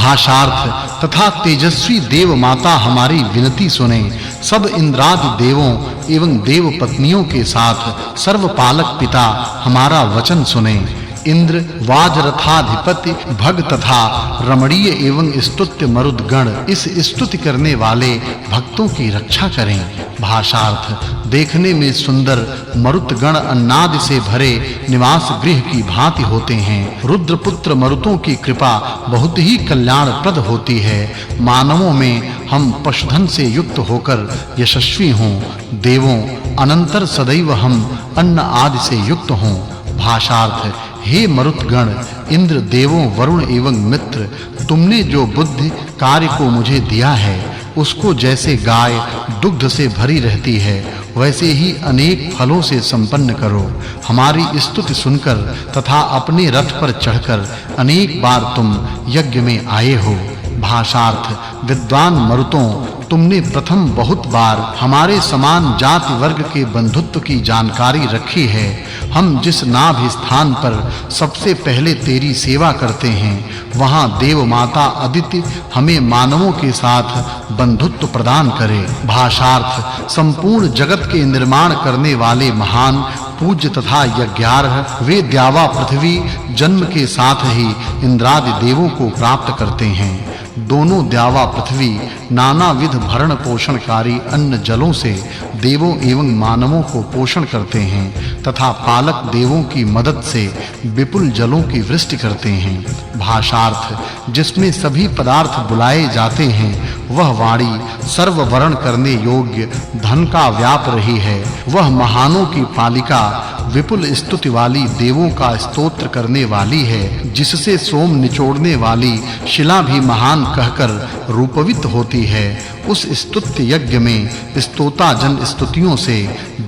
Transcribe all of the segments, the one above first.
भाषार्थ तथा तेजस्वी देव माता हमारी विनती सुने। सब इंद्रादि देवों एवं देव पत्नियों के साथ सर्वपालक पिता हमारा वचन सुने। इंद्र वाजरथाधिपति भग तथा रमणीय एवं स्तुत्य मरुदगण इस स्तुति करने वाले भक्तों की रक्षा करें। भाषार्थ देखने में सुंदर मरुतगण अन्नादि से भरे निवास गृह की भांति होते हैं। रुद्रपुत्र मरुतों की कृपा बहुत ही कल्याणप्रद होती है। मानवों में हम पशुधन से युक्त होकर यशस्वी हों, देवों अनंतर सदैव हम अन्न आदि से युक्त हों। भाषार्थ हे मरुतगण, इंद्र, देवों, वरुण एवं मित्र, तुमने जो बुद्धि कार्य को मुझे दिया है उसको जैसे गाय दुग्ध से भरी रहती है वैसे ही अनेक फलों से संपन्न करो। हमारी स्तुति सुनकर तथा अपने रथ पर चढ़कर अनेक बार तुम यज्ञ में आए हो। भाषार्थ विद्वान मरुतों, तुमने प्रथम बहुत बार हमारे समान जाति वर्ग के बंधुत्व की जानकारी रखी है। हम जिस नाभि स्थान पर सबसे पहले तेरी सेवा करते हैं वहां देव माता अदिति हमें मानवों के साथ बंधुत्व प्रदान करे। भाषार्थ संपूर्ण जगत के निर्माण करने वाले महान पूज्य तथा यज्ञार्ह वे द्यावा पृथ्वी जन्म के साथ ही इंद्रादि देवों को प्राप्त करते हैं। दोनों द्यावा पृथ्वी नानाविध भरण पोषणकारी अन्न जलों से देवों एवं मानवों को पोषण करते हैं तथा पालक देवों की मदद से विपुल जलों की वृष्टि करते हैं। भाषार्थ जिसमें सभी पदार्थ बुलाए जाते हैं वह वाणी सर्ववरण करने योग्य धन का व्याप रही है। वह महानों की पालिका विपुल स्तुति वाली देवों का स्तोत्र करने वाली है, जिससे सोम निचोड़ने वाली शिला भी महान कहकर रूपवित होती है। उस स्तुत्य यज्ञ में स्तोता जन स्तुतियों से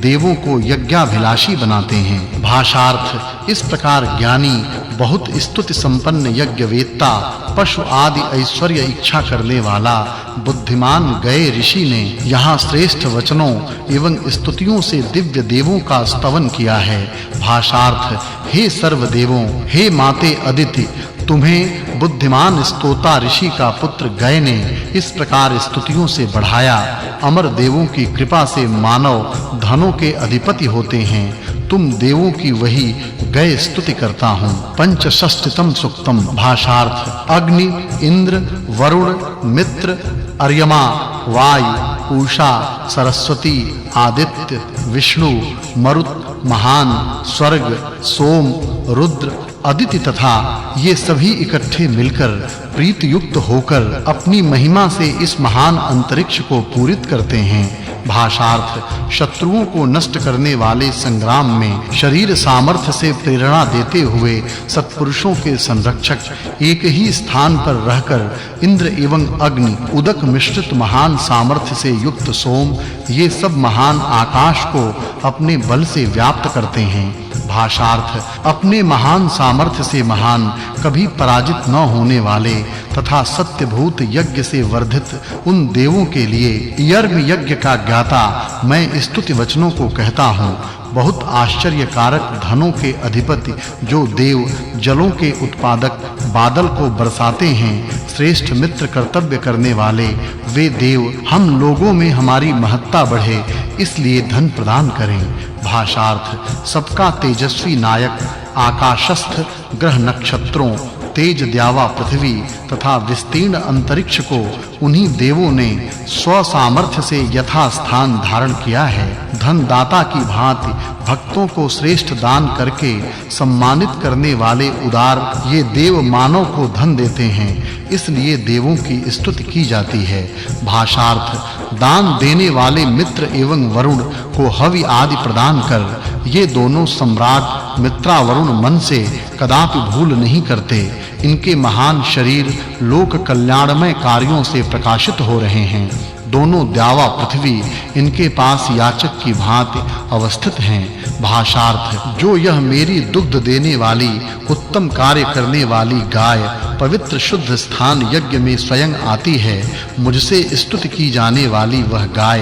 देवों को यज्ञाभिलाषी बनाते हैं। भाषार्थ इस प्रकार ज्ञानी बहुत स्तुति संपन्न यज्ञवेत्ता पशु आदि ऐश्वर्य इच्छा करने वाला बुद्धिमान गए ऋषि ने यहाँ श्रेष्ठ वचनों एवं स्तुतियों से दिव्य देवों का स्तवन किया है। भाषार्थ हे सर्व देवों, हे माते अदिति, तुम्हें बुद्धिमान स्तोता ऋषि का पुत्र गय ने इस प्रकार स्तुतियों से बढ़ाया। अमर देवों की कृपा से मानव धनों के अधिपति होते हैं। तुम देवों की वही गय स्तुति करता हूँ। पंचषष्टितम सुक्तम। भाषार्थ अग्नि, इंद्र, वरुण, मित्र, अर्यमा, वायु, उषा, सरस्वती, आदित्य, विष्णु, मरुत, महान, स्वर्ग, सोम, रुद्र, अदिति तथा ये सभी इकट्ठे मिलकर प्रीति युक्त होकर अपनी महिमा से इस महान अंतरिक्ष को पूरित करते हैं। भाषार्थ शत्रुओं को नष्ट करने वाले संग्राम में शरीर सामर्थ्य से प्रेरणा देते हुए सत्पुरुषों के संरक्षक एक ही स्थान पर रहकर इंद्र एवं अग्नि, उदक मिश्रित महान सामर्थ्य से युक्त सोम, ये सब महान आकाश को अपने बल से व्याप्त करते हैं। भाषार्थ अपने महान सामर्थ्य से महान, कभी पराजित न होने वाले तथा सत्यभूत यज्ञ से वर्धित उन देवों के लिए यज्ञ यज्ञ का ज्ञाता मैं स्तुति वचनों को कहता हूँ। बहुत आश्चर्यकारक धनों के अधिपति जो देव, जलों के उत्पादक, बादल को बरसाते हैं, श्रेष्ठ मित्र कर्तव्य करने वाले वे देव हम लोगों में हमारी महत्ता बढ़े इसलिए धन प्रदान करें। भाषार्थ सबका तेजस्वी नायक, आकाशस्थ ग्रह नक्षत्रों, तेज द्यावा पृथ्वी तथा विस्तीर्ण अंतरिक्ष को उन्हीं देवों ने स्व सामर्थ्य से यथा स्थान धारण किया है। धन दाता की भांति भक्तों को श्रेष्ठ दान करके सम्मानित करने वाले उदार ये देव मानव को धन देते हैं, इसलिए देवों की स्तुति की जाती है। भाषार्थ दान देने वाले मित्र एवं वरुण को हवि आदि प्रदान कर ये दोनों सम्राट मित्रा वरुण मन से कदापि भूल नहीं करते। इनके महान शरीर लोक कल्याणमय कार्यों से प्रकाशित हो रहे हैं। दोनों द्यावा पृथ्वी इनके पास याचक की भांति अवस्थित हैं। भाषार्थ जो यह मेरी दुग्ध देने वाली, उत्तम कार्य करने वाली गाय पवित्र शुद्ध स्थान यज्ञ में स्वयं आती है। मुझसे स्तुति की जाने वाली वह गाय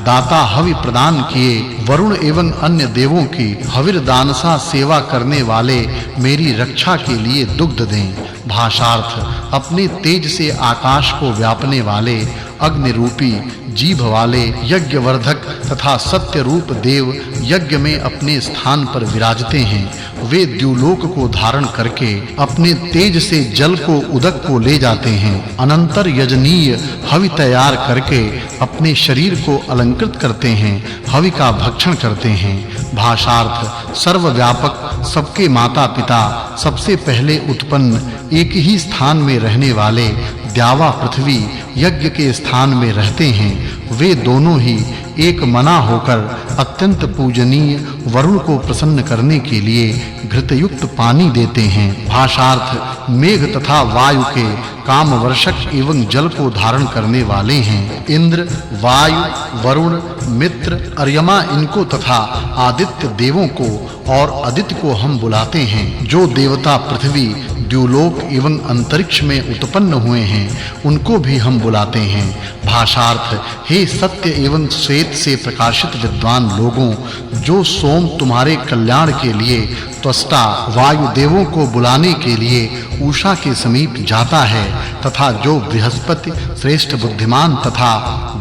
दाता हवि प्रदान किए वरुण एवं अन्य देवों की हविर्दानसा सेवा करने वाले मेरी रक्षा के लिए दुग्ध दें। भाषार्थ अपने तेज से आकाश को व्यापने वाले अग्नि रूपी जीभ वाले यज्ञवर्धक तथा सत्य रूप देव यज्ञ में अपने स्थान पर विराजते हैं। वे द्युलोक को धारण करके अपने तेज से जल को उदक को ले जाते हैं। अनंतर यजनीय हवि तैयार करके अपने शरीर को अलंकृत करते हैं, हवि का भक्षण करते हैं। भाषार्थ सर्वव्यापक सबके माता पिता सबसे पहले उत्पन्न एक ही स्थान में रहने वाले द्यावा पृथ्वी यज्ञ के स्थान में रहते हैं। वे दोनों ही एक मना होकर अत्यंत पूजनीय वरुण को प्रसन्न करने के लिए घृतयुक्त पानी देते हैं। भाषार्थ मेघ तथा वायु के काम वर्षक एवं जल को धारण करने वाले हैं। इंद्र, वायु, वरुण, मित्र, अर्यमा इनको तथा आदित्य देवों को और अदिति को हम बुलाते हैं। जो देवता पृथ्वी, द्युलोक एवं अंतरिक्ष में उत्पन्न हुए हैं उनको भी हम बुलाते हैं। भाषार्थ हे सत्य एवं श्वेत से प्रकाशित विद्वान लोगों, जो सोम तुम्हारे कल्याण के लिए त्वष्टा वायु देवों को बुलाने के लिए उषा के समीप जाता है तथा जो बृहस्पति श्रेष्ठ बुद्धिमान तथा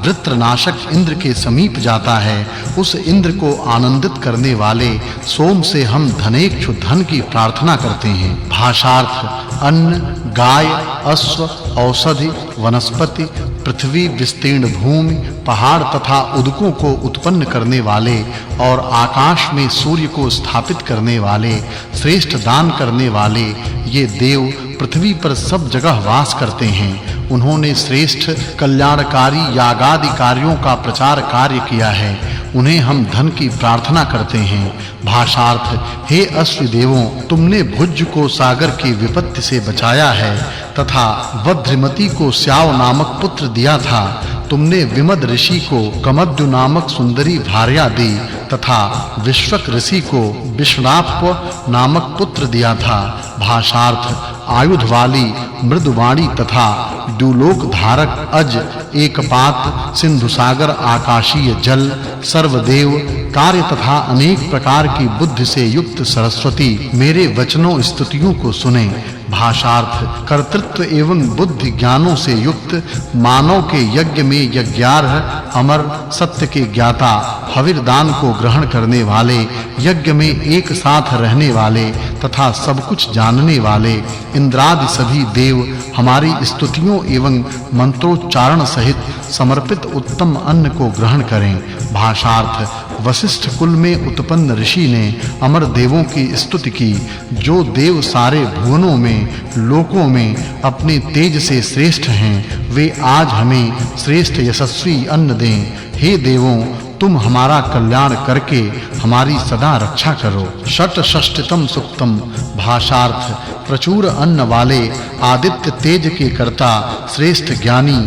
वृत्रनाशक इंद्र के समीप जाता है, उस इंद्र को आनंदित करने वाले सोम से हम धनेक्षु धन की प्रार्थना करते हैं। भाषार्थ अन्न, गाय, अश्व, औषधि, वनस्पति, पृथ्वी, विस्तीर्ण भूमि, पहाड़ तथा उदकों को उत्पन्न करने वाले और आकाश में सूर्य को स्थापित करने वाले, श्रेष्ठ दान करने वाले ये देव पृथ्वी पर सब जगह वास करते हैं। उन्होंने श्रेष्ठ कल्याणकारी यागादि कार्यों का प्रचार कार्य किया है। उन्हें हम धन की प्रार्थना करते हैं। भाषार्थ हे अश्व देवों, तुमने भुज को सागर की विपत्ति से बचाया है तथा वध्रिमती को स्याव नामक पुत्र दिया था। तुमने विमद ऋषि को कमद्दु नामक सुंदरी भार्या दी तथा विश्वक ऋषि को विश्वाप नामक पुत्र दिया था। भाषार्थ आयुध वाली मृदुवाणी तथा द्युलोक धारक अज, एकपात, सिंधु सागर, आकाशीय जल, सर्वदेव, कार्य तथा अनेक प्रकार की बुद्धि से युक्त सरस्वती मेरे वचनों स्तुतियों को सुने। भाषार्थ कर्तृत्व एवं बुद्धि ज्ञानों से युक्त मानव के यज्ञ में यज्ञार्ह अमर सत्य के ज्ञाता हविर्दान को ग्रहण करने वाले, यज्ञ में एक साथ रहने वाले तथा सब कुछ जानने वाले इंद्रादि सभी देव हमारी स्तुतियों एवं मंत्रोच्चारण सहित समर्पित उत्तम अन्न को ग्रहण करें। भाषार्थ वशिष्ठ कुल में उत्पन्न ऋषि ने अमर देवों की स्तुति की। जो देव सारे भुवनों में, लोकों में अपने तेज से श्रेष्ठ हैं, वे आज हमें श्रेष्ठ यशस्वी अन्न दें। हे देवों, तुम हमारा कल्याण करके हमारी सदा रक्षा करो। षट्षष्टितम सुक्तम। भाषार्थ प्रचुर अन्न वाले आदित्य तेज के कर्ता श्रेष्ठ ज्ञानी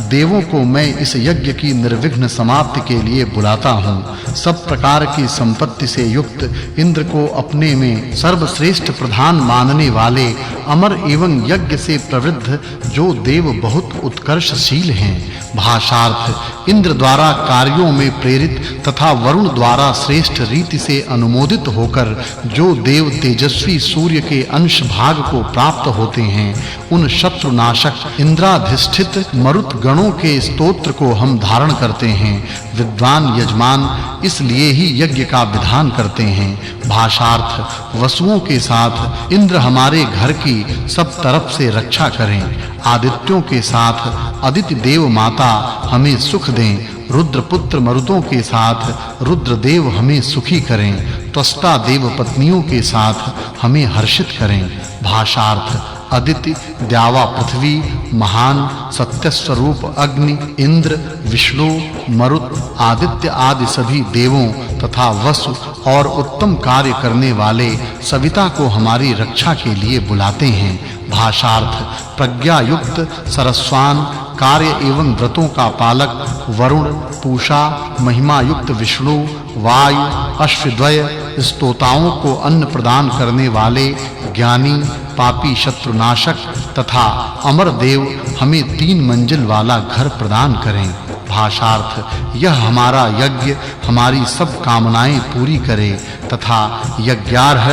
देवों को मैं इस यज्ञ की निर्विघ्न समाप्ति के लिए बुलाता हूँ। सब प्रकार की संपत्ति से युक्त इंद्र को अपने में सर्वश्रेष्ठ प्रधान मानने वाले अमर एवं यज्ञ से प्रवृद्ध जो देव बहुत उत्कर्षशील हैं। भाषार्थ इंद्र द्वारा कार्यों में प्रेरित तथा वरुण द्वारा श्रेष्ठ रीति से अनुमोदित होकर जो देव तेजस्वी सूर्य के अंश भाग को प्राप्त होते हैं, उन शत्रुनाशक इंद्राधिष्ठित मरुत गणों के स्तोत्र को हम धारण करते हैं। विद्वान यजमान इसलिए ही यज्ञ का विधान करते हैं। भाषार्थ वसुओं के साथ इंद्र हमारे घर की सब तरफ से रक्षा करें। आदित्यों के साथ अदिति देव माता हमें सुख दें। रुद्रपुत्र मरुतों के साथ रुद्रदेव हमें सुखी करें। त्वष्टा देव पत्नियों के साथ हमें हर्षित करें। भाषार्थ अदिति, द्यावा पृथ्वी, महान सत्य स्वरूप अग्नि, इंद्र, विष्णु, मरुत, आदित्य आदि सभी देवों तथा वसु और उत्तम कार्य करने वाले सविता को हमारी रक्षा के लिए बुलाते हैं। भाषार्थ प्रज्ञा युक्त सरस्वान, कार्य एवं व्रतों का पालक वरुण, पूषा, महिमा युक्त विष्णु, वायु, अश्वद्वय, स्तोताओं को अन्न प्रदान करने वाले ज्ञानी, पापी शत्रुनाशक तथा अमर देव हमें 3 मंजिल वाला घर प्रदान करें। भाषार्थ यह हमारा यज्ञ हमारी सब कामनाएं पूरी करे तथा यज्ञार्ह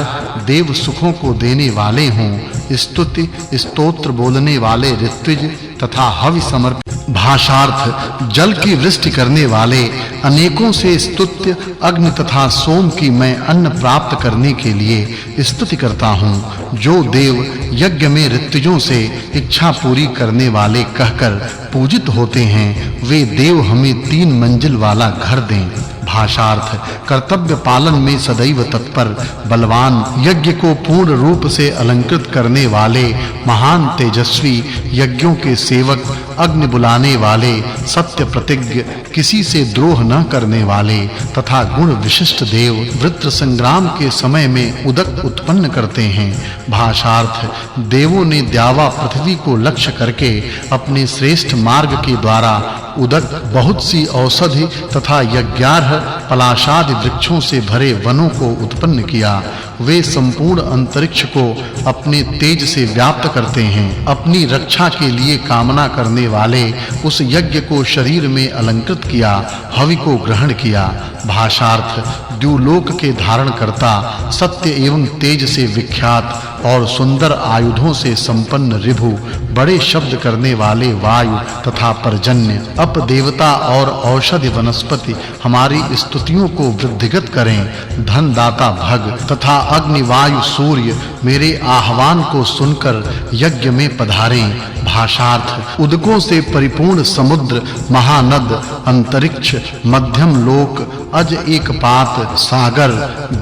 देव सुखों को देने वाले हों। स्तुति स्तोत्र बोलने वाले ऋत्विज तथा हवि समर्पित। भाषार्थ जल की वृष्टि करने वाले अनेकों से स्तुत्य अग्नि तथा सोम की मैं अन्न प्राप्त करने के लिए स्तुति करता हूँ। जो देव यज्ञ में ऋत्विजों से इच्छा पूरी करने वाले कहकर पूजित होते हैं वे देव हमें 3 मंजिल वाला घर दें। भाषार्थ कर्तव्य पालन में सदैव तत्पर बलवान यज्ञ को पूर्ण रूप से अलंकृत करने वाले महान तेजस्वी यज्ञों के सेवक अग्नि बुलाने वाले सत्य प्रतिज्ञ किसी से द्रोह न करने वाले तथा गुण विशिष्ट देव वृत्र संग्राम के समय में उदक उत्पन्न करते हैं। भाषार्थ देवों ने द्यावा पृथ्वी को लक्ष्य करके अपने श्रेष्ठ मार्ग के द्वारा उदक बहुत सी औषधि तथा यज्ञार्ह पलाशादि वृक्षों से भरे वनों को उत्पन्न किया। वे संपूर्ण अंतरिक्ष को अपने तेज से व्याप्त करते हैं। अपनी रक्षा के लिए कामना करने वाले उस यज्ञ को शरीर में अलंकृत किया, हवि को ग्रहण किया। भाषार्थ द्युलोक के धारण करता सत्य एवं तेज से विख्यात और सुंदर आयुधों से संपन्न ऋभु बड़े शब्द करने वाले वायु तथा पर्जन्य अप देवता और औषधि वनस्पति हमारी स्तुतियों को वृद्धिगत करें। धन दाता भग तथा अग्नि वायु सूर्य मेरे आह्वान को सुनकर यज्ञ में पधारें। भाषार्थ उदकों से परिपूर्ण समुद्र महानद अंतरिक्ष मध्यम लोक अज एक पात सागर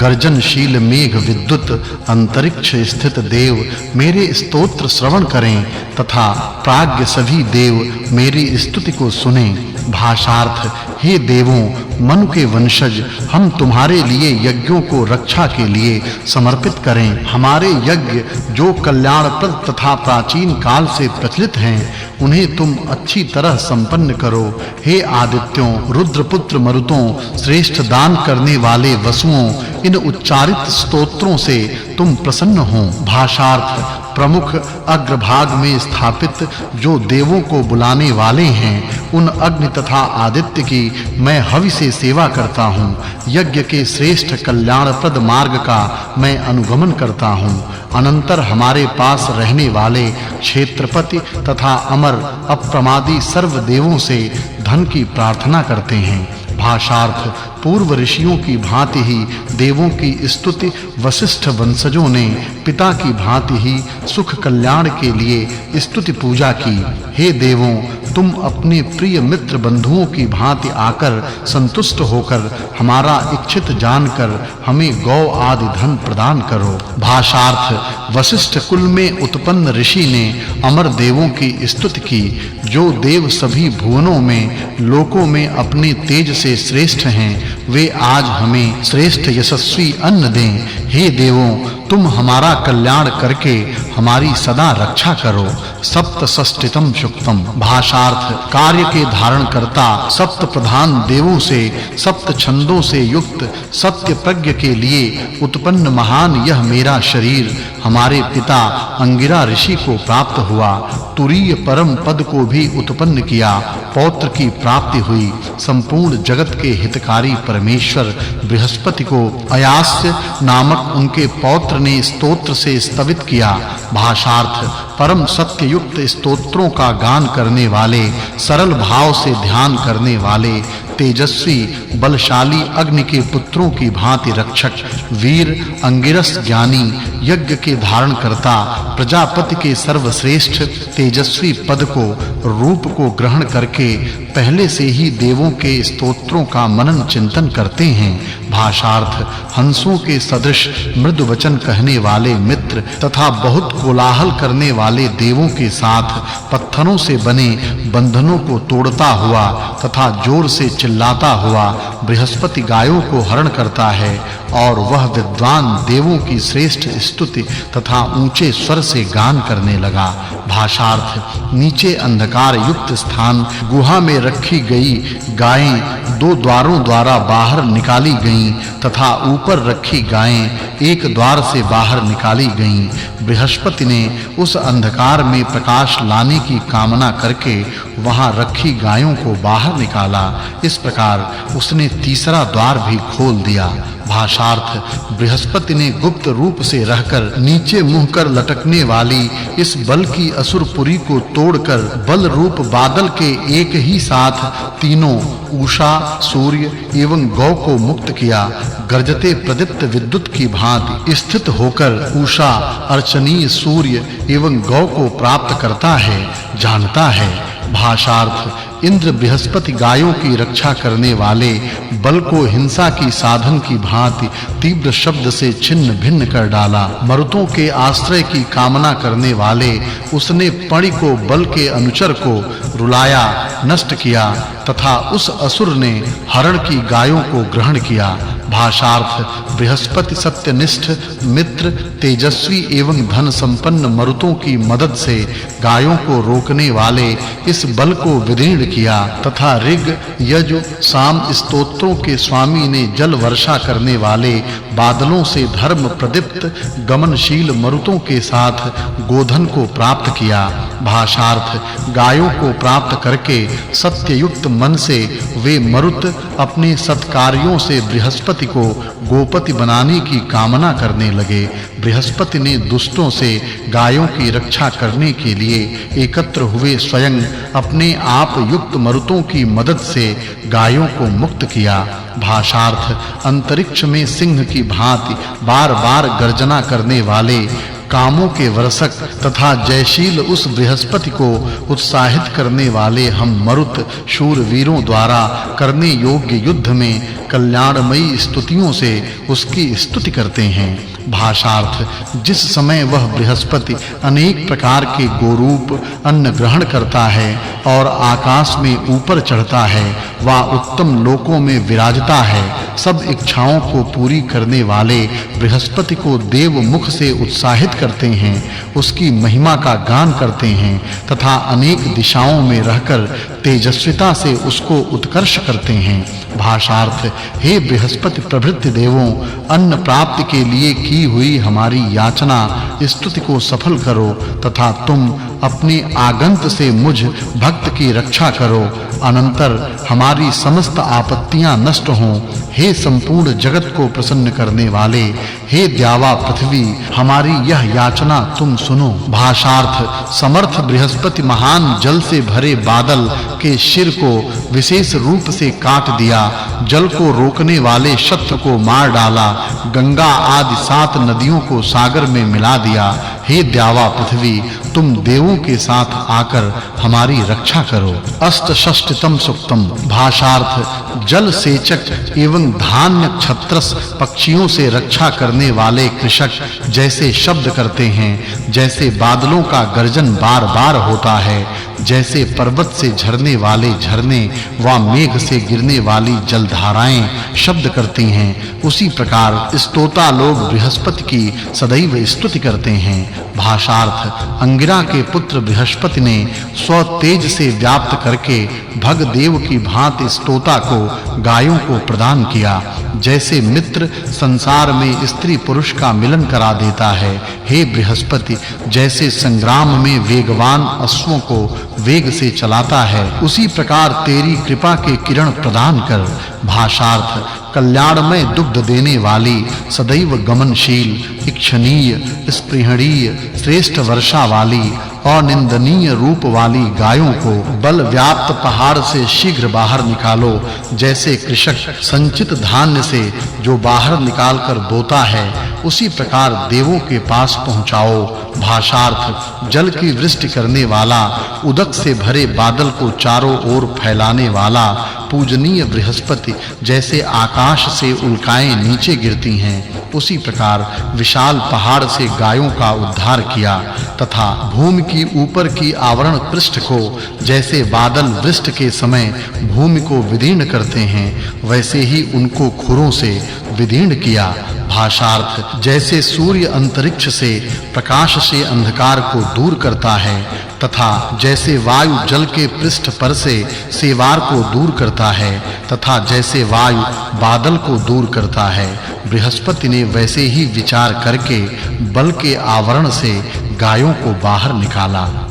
गर्जनशील मेघ विद्युत अंतरिक्ष स्थित देव मेरे स्तोत्र श्रवण करें तथा प्राज्ञ सभी देव मेरी स्तुति को सुनें। भाषार्थ हे देवों मनु के वंशज हम तुम्हारे लिए यज्ञों को रक्षा के लिए समर्पित करें। हमारे यज्ञ जो कल्याणप्रद तथा प्राचीन काल से प्रचलित हैं उन्हें तुम अच्छी तरह संपन्न करो। हे आदित्यों रुद्रपुत्र मरुतों श्रेष्ठ दान करने वाले वसुओं इन उच्चारित स्तोत्रों से तुम प्रसन्न हो। भाषार्थ प्रमुख अग्रभाग में स्थापित जो देवों को बुलाने वाले हैं उन अग्नि तथा आदित्य की मैं हवि से सेवा करता हूँ। यज्ञ के श्रेष्ठ कल्याणप्रद मार्ग का मैं अनुगमन करता हूँ। अनंतर हमारे पास रहने वाले क्षेत्रपति तथा अमर अप्रमादी सर्व देवों से धन की प्रार्थना करते हैं। भाषार्थ पूर्व ऋषियों की भांति ही देवों की स्तुति वशिष्ठ वंशजों ने पिता की भांति ही सुख कल्याण के लिए स्तुति पूजा की। हे देवों तुम अपने प्रिय मित्र बंधुओं की भांति आकर संतुष्ट होकर हमारा इच्छित जानकर हमें गौ आदि धन प्रदान करो। भाषार्थ वशिष्ठ कुल में उत्पन्न ऋषि ने अमर देवों की स्तुति की। जो देव सभी भुवनों में लोकों में अपने तेज से श्रेष्ठ हैं वे आज हमें श्रेष्ठ यशस्वी अन्न दें। हे देवों तुम हमारा कल्याण करके हमारी सदा रक्षा करो। सप्त षष्टितम शुक्तम। भाषार्थ कार्य के धारण करता सप्त प्रधान देवों से सप्त छंदों से युक्त सत्य प्रज्ञ के लिए उत्पन्न महान यह मेरा शरीर हमारे पिता अंगिरा ऋषि को प्राप्त हुआ। तुरीय परम पद को भी उत्पन्न किया। पौत्र की प्राप्ति हुई। संपूर्ण जगत के हितकारी परमेश्वर बृहस्पति को अयास्य नामक उनके पौत्र ने स्तोत्र से स्तवित किया। भाषार्थ परम सत्य युक्त स्तोत्रों का गान करने वाले सरल भाव से ध्यान करने वाले तेजस्वी बलशाली अग्नि के पुत्रों की भांति रक्षक वीर अंगिरस ज्ञानी यज्ञ के धारण करता प्रजापति के सर्वश्रेष्ठ तेजस्वी पद को रूप को ग्रहण करके पहले से ही देवों के स्तोत्रों का मनन चिंतन करते हैं। भाषार्थ हंसों के सदृश मृदु वचन कहने वाले मित्र तथा बहुत कोलाहल करने वाले देवों के साथ पत्थरों से बने बंधनों को तोड़ता हुआ तथा जोर से चिल्लाता हुआ बृहस्पति गायों को हरण करता है और वह विद्वान देवों की श्रेष्ठ स्तुति तथा ऊंचे स्वर से गान करने लगा। भाषार्थ नीचे अंधकार युक्त स्थान गुहा में रखी गई गायें 2 द्वारों द्वारा बाहर निकाली गईं तथा ऊपर रखी गायें एक द्वार से बाहर निकाली गईं। बृहस्पति ने उस अंधकार में प्रकाश लाने की कामना करके वहां रखी गायों को बाहर निकाला। इस प्रकार उसने तीसरा द्वार भी खोल दिया। भाषार्थ बृहस्पति ने गुप्त रूप से रहकर नीचे मुंह कर लटकने वाली इस बल की असुरपुरी को तोड़कर बल रूप बादल के एक ही साथ तीनों उषा, सूर्य एवं गौ को मुक्त किया। गर्जते प्रदीप्त विद्युत की भांति स्थित होकर उषा अर्चनीय सूर्य एवं गौ को प्राप्त करता है, जानता है। भाषार्थ इंद्र बृहस्पति गायों की रक्षा करने वाले बल को हिंसा की साधन की भांति तीव्र शब्द से छिन्न भिन्न कर डाला। मरुतों के आश्रय की कामना करने वाले उसने पणि को बल के अनुचर को रुलाया, नष्ट किया तथा उस असुर ने हरण की गायों को ग्रहण किया। भाषार्थ बृहस्पति सत्यनिष्ठ मित्र तेजस्वी एवं धन संपन्न मरुतों की मदद से गायों को रोकने वाले इस बल को विदीर्ण किया तथा ऋग, यजु, साम स्तोत्रों के स्वामी ने जल वर्षा करने वाले बादलों से धर्म प्रदीप्त गमनशील मरुतों के साथ गोधन को प्राप्त किया। भाषार्थ गायों को प्राप्त करके सत्ययुक्त मन से वे मरुत अपने सत्कार्यों से बृहस्पति को गोपति बनाने की कामना करने लगे। बृहस्पति ने दुष्टों से गायों की रक्षा करने के लिए एकत्र हुए स्वयं अपने आप युक्त मरुतों की मदद से गायों को मुक्त किया। भाषार्थ अंतरिक्ष में सिंह की भांति बार-बार गर्जना करने वाले कामों के वर्षक तथा जयशील उस बृहस्पति को उत्साहित करने वाले हम मरुत शूरवीरों द्वारा करने योग्य युद्ध में कल्याणमयी स्तुतियों से उसकी स्तुति करते हैं। भाषार्थ जिस समय वह बृहस्पति अनेक प्रकार के गोरूप अन्न ग्रहण करता है और आकाश में ऊपर चढ़ता है, वह उत्तम लोकों में विराजता है। सब इच्छाओं को पूरी करने वाले बृहस्पति को देव मुख से उत्साहित करते हैं, उसकी महिमा का गान करते हैं तथा अनेक दिशाओं में रहकर तेजस्विता से उसको उत्कर्ष करते हैं। भाषार्थ हे बृहस्पति प्रभृति देवों, अन्न प्राप्ति के लिए की हुई हमारी याचना स्तुति को सफल करो तथा तुम अपने आगंत से मुझ भक्त की रक्षा करो। अनंतर हमारी समस्त आपत्तियां नष्ट हों। हे संपूर्ण जगत को प्रसन्न करने वाले, हे द्यावा पृथ्वी, हमारी यह याचना तुम सुनो। भाषार्थ समर्थ बृहस्पति महान जल से भरे बादल के शिर को विशेष रूप से काट दिया, जल को रोकने वाले शत्रु को मार डाला, गंगा आदि 7 नदियों को सागर में मिला दिया। हे द्यावा पृथ्वी, तुम देवों के साथ आकर हमारी रक्षा करो। अष्टषष्टितम सूक्तम। भाषार्थ जल सेचक एवं धान्य छत्रस पक्षियों से रक्षा करने वाले कृषक जैसे शब्द करते हैं, जैसे बादलों का गर्जन बार-बार होता है, जैसे पर्वत से झरने वाले झरने व मेघ से गिरने वाली जलधाराएं शब्द करती हैं, उसी प्रकार स्तोता लोग बृहस्पति की सदैव स्तुति करते हैं। भाषार्थ अंगिरा के पुत्र बृहस्पति ने स्व तेज से व्याप्त करके भग देव की भांति स्तोता को गायों को प्रदान किया, जैसे मित्र संसार में स्त्री पुरुष का मिलन करा देता है। हे बृहस्पति, जैसे संग्राम में वेगवान अश्वों को वेग से चलाता है, उसी प्रकार तेरी कृपा के किरण प्रदान कर। भाषार्थ कल्याणमय दुग्ध देने वाली, सदैव गमनशील, इच्छनीय, स्पृहणीय, श्रेष्ठ वर्षा वाली, अनिंदनीय रूप वाली गायों को बल व्याप्त पहाड़ से शीघ्र बाहर निकालो, जैसे कृषक संचित धान्य से जो बाहर निकालकर बोता है, उसी प्रकार देवों के पास पहुंचाओ। भाषार्थ जल की वृष्टि करने वाला, उदक से भरे बादल को चारों ओर फैलाने वाला पूजनीय बृहस्पति जैसे आकाश से उल्काएं नीचे गिरती हैं, उसी प्रकार विशाल पहाड़ से गायों का उद्धार किया तथा भूमि की ऊपर की आवरण पृष्ठ को जैसे बादल वृष्टि के समय भूमि को विदीर्ण करते हैं, वैसे ही उनको खुरों से विदीर्ण किया। भाषार्थ जैसे सूर्य अंतरिक्ष से प्रकाश से अंधकार को दूर करता है तथा जैसे वायु जल के पृष्ठ पर से सेवार को दूर करता है तथा जैसे वायु बादल को दूर करता है, बृहस्पति ने वैसे ही विचार करके बल के आवरण से गायों को बाहर निकाला।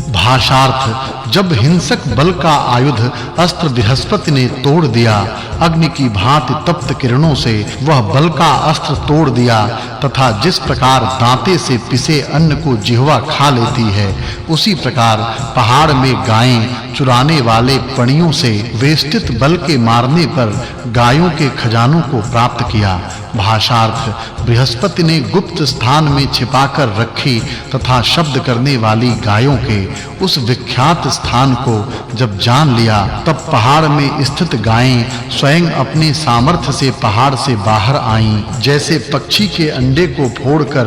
भाषार्थ जब हिंसक बल का आयुध अस्त्र बृहस्पति ने तोड़ दिया, अग्नि की भांति तप्त किरणों से वह बल का अस्त्र तोड़ दिया तथा जिस प्रकार दांते से पिसे अन्न को जिह्वा खा लेती है, उसी प्रकार पहाड़ में गायें चुराने वाले पणियों से वेष्टित बल के मारने पर गायों के खजानों को प्राप्त किया। भाषार्थ बृहस्पति ने गुप्त स्थान में छिपाकर रखी तथा शब्द करने वाली गायों के उस विख्यात स्थान को जब जान लिया, तब पहाड़ में स्थित गायें स्वयं अपने सामर्थ्य से पहाड़ से बाहर आईं। जैसे पक्षी के अंडे को फोड़कर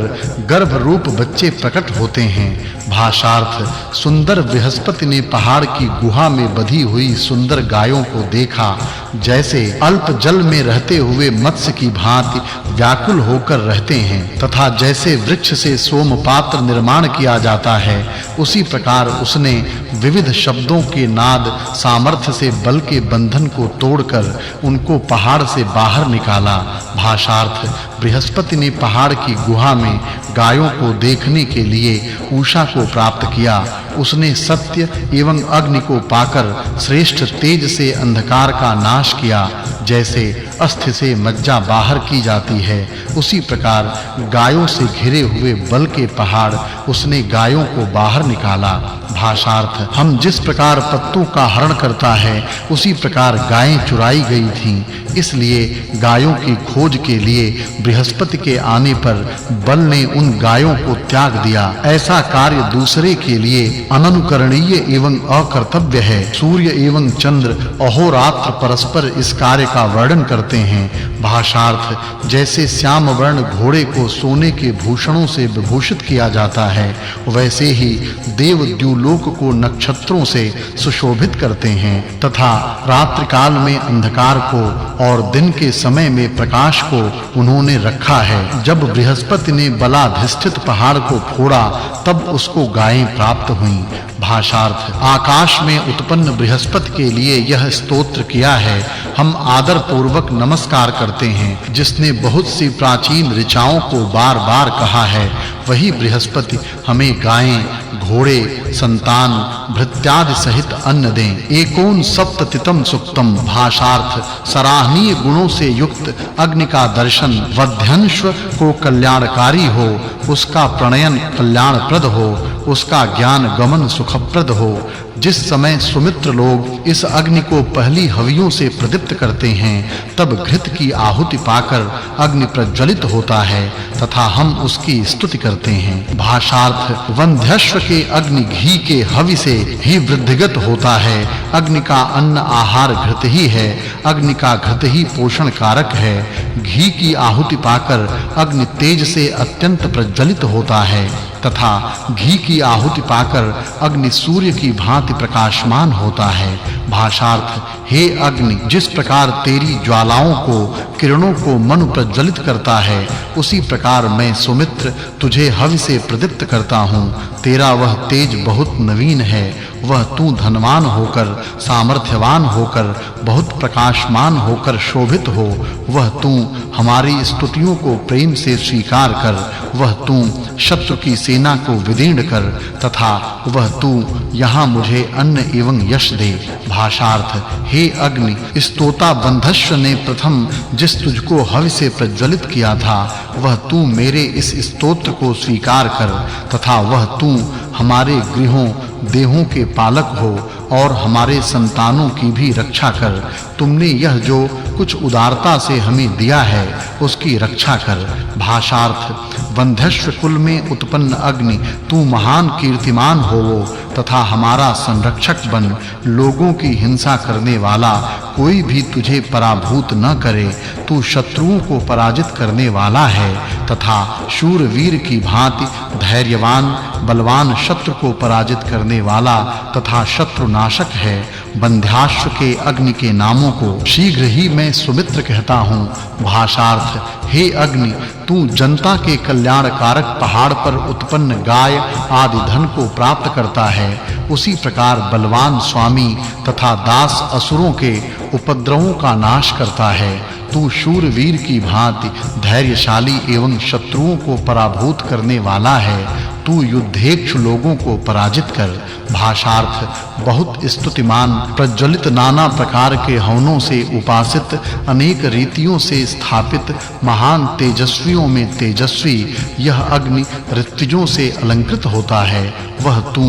गर्भ रूप बच्चे प्रकट होते हैं। भाषार्थ सुंदर बृहस्पति ने पहाड़ की गुहा में बंधी हुई सुंदर गायों को देखा, जैसे अल्प जल में रहते हुए मत्स्य की भांति व्याकुल होकर रहते हैं तथा जैसे वृक्ष से सोमपात्र निर्माण किया जाता है, उसी प्रकार उसने विविध शब्दों के नाद सामर्थ्य से बल के बंधन को तोड़कर उनको पहाड़ से बाहर निकाला। भाषार्थ बृहस्पति ने पहाड़ की गुहा में गायों को देखने के लिए उषा को प्राप्त किया। उसने सत्य एवं अग्नि को पाकर श्रेष्ठ तेज से अंधकार का नाश किया। जैसे अस्थि से मज्जा बाहर की जाती है, उसी प्रकार गायों से घिरे हुए बल के पहाड़ उसने गायों को बाहर निकाला। भाषार्थ हम जिस प्रकार पत्तों का हरण करता है, उसी प्रकार गायें चुराई गई थीं। इसलिए गायों की खोज के लिए बृहस्पति के आने पर बल ने उन गायों को त्याग दिया। ऐसा कार्य दूसरे के लिए अननुकरणीय एवं अकर्तव्य है। सूर्य एवं चंद्र अहोरात्र परस्पर इस कार्य का वर्णन करते हैं। भाषार्थ जैसे श्याम वर्ण घोड़े को सोने के भूषणों से विभूषित किया जाता है, वैसे ही देव द्युलोक को नक्षत्रों से सुशोभित करते हैं तथा रात्रि काल में अंधकार को और दिन के समय में प्रकाश को उन्होंने रखा है। जब बृहस्पति ने बलाधिष्ठित पहाड़ को फोड़ा, तब उसको गायें प्राप्त हुईं। भाषार्थ आकाश में उत्पन्न बृहस्पति के लिए यह स्तोत्र किया है, हम आदर पूर्वक नमस्कार करते हैं। जिसने बहुत सी प्राचीन ऋचाओं को बार-बार कहा है, वही बृहस्पति हमें गायें, घोड़े, संतान, भृत्यादि सहित अन्न दें। एकोन सप्ततितम सुक्तम। भाषार्थ सराहनीय गुणों से युक्त अग्नि का दर्शन वध्यंश्व को कल्याणकारी हो, उसका प्रणयन कल्याणप्रद हो, उसका ज्ञान गमन सुखप्रद हो। जिस समय सुमित्र लोग इस अग्नि को पहली हवियों से प्रदीप्त करते हैं, तब घृत की आहुति पाकर अग्नि प्रज्वलित होता है तथा हम उसकी स्तुति करते हैं। भाषार्थ वंध्यश्व के अग्नि घी के हवि से ही वृद्धिगत होता है। अग्नि का अन्न आहार घृत ही है, अग्नि का घृत ही पोषण कारक है। घी की आहुति पाकर अग्नि तेज से अत्यंत प्रज्वलित होता है तथा घी की आहुति पाकर अग्नि सूर्य की भांति प्रकाशमान होता है। भाषार्थ हे अग्नि, जिस प्रकार तेरी ज्वालाओं को किरणों को मन प्रज्वलित करता है, उसी प्रकार मैं सुमित्र तुझे हवि से प्रदीप्त करता हूँ। तेरा वह तेज बहुत नवीन है। वह तू धनवान होकर, सामर्थ्यवान होकर, बहुत प्रकाशमान होकर शोभित हो। वह तू हमारी स्तुतियों को प्रेम से स्वीकार कर। वह तू शत्रु की सेना को विदीर्ण कर तथा वह तू यहाँ मुझे अन्न एवं यश दे। भाषार्थ हे अग्नि, स्तोता बंधश्व ने प्रथम जिस तुझको हवि से प्रज्वलित किया था, वह तू मेरे इस स्तोत्र को स्वीकार कर तथा वह तू हमारे गृहों देहों के पालक हो और हमारे संतानों की भी रक्षा कर। तुमने यह जो कुछ उदारता से हमें दिया है, उसकी रक्षा कर। भाषार्थ वंध्यश्व कुल में उत्पन्न अग्नि, तू महान कीर्तिमान होवो तथा हमारा संरक्षक बन। लोगों की हिंसा करने वाला कोई भी तुझे पराभूत न करे। तू शत्रुओं को पराजित करने वाला है तथा शूरवीर की भांति धैर्यवान बलवान शत्रु को पराजित करने वाला तथा शत्रु नाशक है। बंध्याश्व के अग्नि के नामों को शीघ्र ही मैं सुमित्र कहता हूँ। भाषार्थ हे अग्नि, तू जनता के कल्याण कारक पहाड़ पर उत्पन्न गाय आदि धन को प्राप्त करता है, उसी प्रकार बलवान स्वामी तथा दास असुरों के उपद्रवों का नाश करता है। तू शूरवीर की भांति धैर्यशाली एवं शत्रुओं को पराभूत करने वाला है। तू युद्धेच्छु लोगों को पराजित कर। भाषार्थ बहुत स्तुतिमान, प्रज्वलित नाना प्रकार के हवनों से उपासित, अनेक रीतियों से स्थापित, महान तेजस्वियों में तेजस्वी यह अग्नि ऋत्विजों से अलंकृत होता है। वह तू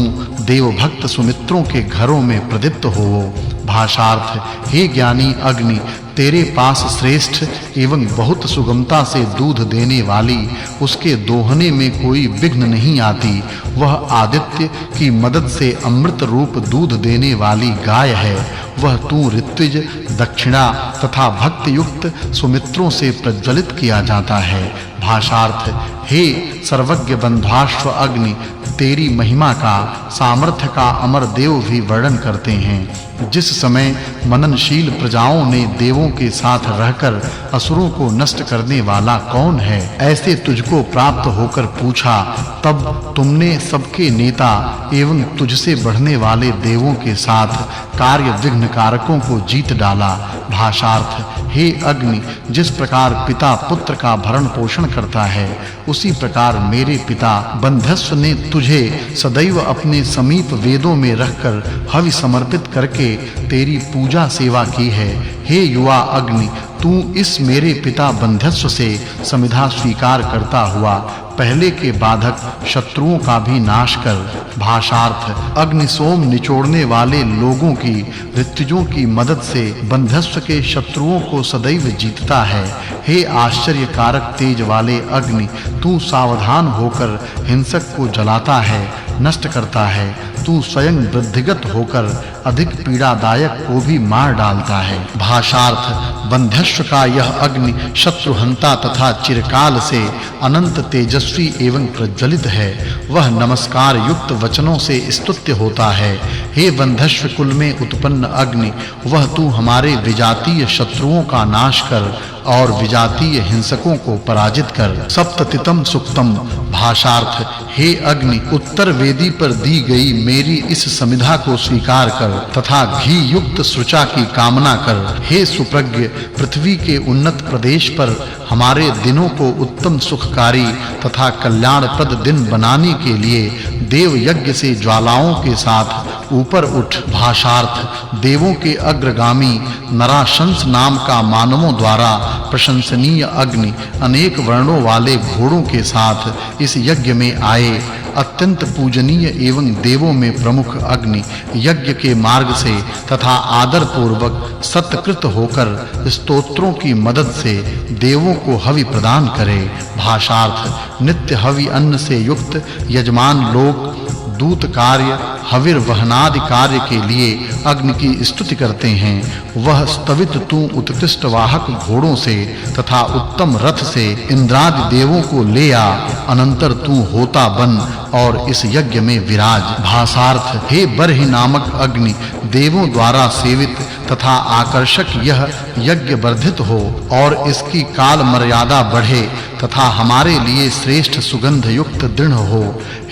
देवभक्त सुमित्रों के घरों में प्रदीप्त हो। भाषार्थ हे ज्ञानी अग्नि, तेरे पास श्रेष्ठ एवं बहुत सुगमता से दूध देने वाली, उसके दोहने में कोई विघ्न नहीं आती, वह आदित्य की मदद से अमृत रूप दूध देने वाली गाय है। वह तू ऋत्विज, दक्षिणा तथा भक्त युक्त सुमित्रों से प्रज्वलित किया जाता है। भाषार्थ हे सर्वज्ञ बंध्वाश्व अग्नि, तेरी महिमा का, सामर्थ्य का अमर देव भी वर्णन करते हैं। जिस समय मननशील प्रजाओं ने देवों के साथ रहकर असुरों को नष्ट करने वाला कौन है, ऐसे तुझको प्राप्त होकर पूछा, तब तुमने सबके नेता एवं तुझसे बढ़ने वाले देवों के साथ कार्य विघ्न कारकों को जीत डाला। भाषार्थ हे अग्नि, जिस प्रकार पिता पुत्र का भरण पोषण करता है, उसी प्रकार मेरे पिता बंधस्व ने तुझे सदैव अपने समीप वेदों में रखकर हवि समर्पित करके तेरी पूजा सेवा की है। हे युवा अग्नि, तू इस मेरे पिता बंधस्व से समिधा स्वीकार करता हुआ पहले के बाधक शत्रुओं का भी नाश कर। भाषार्थ अग्नि सोम निचोड़ने वाले लोगों की, ऋत्विजों की मदद से बंधस्व के शत्रुओं को सदैव जीतता है। हे आश्चर्य कारक तेज वाले अग्नि, तू सावधान होकर हिंसक को जलाता है, नष्ट करता है। तू स्वयं वृद्धिगत होकर अधिक पीड़ादायक को भी मार डालता है। भाषार्थ बंधस्व का यह अग्नि शत्रुहंता तथा चिरकाल से अनंत तेजस्वी एवं प्रज्वलित है। वह नमस्कार युक्त वचनों से स्तुत्य होता है। हे बंधस्व कुल में उत्पन्न अग्नि, वह तू हमारे विजातीय शत्रुओं का नाश कर और विजातीय हिंसकों को पराजित कर। सप्ततितम सुक्तम। भाषार्थ हे अग्नि, उत्तर वेदी पर दी गई मेरी इस समिधा को स्वीकार कर तथा घी युक्त सृचा की कामना कर। हे सुप्रज्ञ, पृथ्वी के उन्नत प्रदेश पर हमारे दिनों को उत्तम सुखकारी तथा कल्याणप्रद दिन बनाने के लिए देव यज्ञ से ज्वालाओं के साथ ऊपर उठ। भाषार्थ देवों के अग्रगामी नराशंस नाम का मानवों द्वारा प्रशंसनीय अग्नि अनेक वर्णों वाले घोड़ों के साथ इस यज्ञ में आए। अत्यंत पूजनीय एवं देवों में प्रमुख अग्नि यज्ञ के मार्ग से तथा आदर पूर्वक सत्कृत होकर स्तोत्रों की मदद से देवों को हवि प्रदान करे। भाषार्थ नित्य हवि अन्न से युक्त यजमान लोग दूत कार्य, हविर वहनादि कार्य के लिए अग्नि की स्तुति करते हैं। वह स्तवित तू उत्कृष्ट वाहक घोड़ों से तथा उत्तम रथ से इंद्रादि देवों को ले आ। अनंतर तू होता बन और इस यज्ञ में विराज। भाषार्थ हे बर्हि नामक अग्नि, देवों द्वारा सेवित तथा आकर्षक यह यज्ञ वर्धित हो और इसकी काल मर्यादा बढ़े तथा हमारे लिए श्रेष्ठ सुगंध युक्त दृढ़ हो।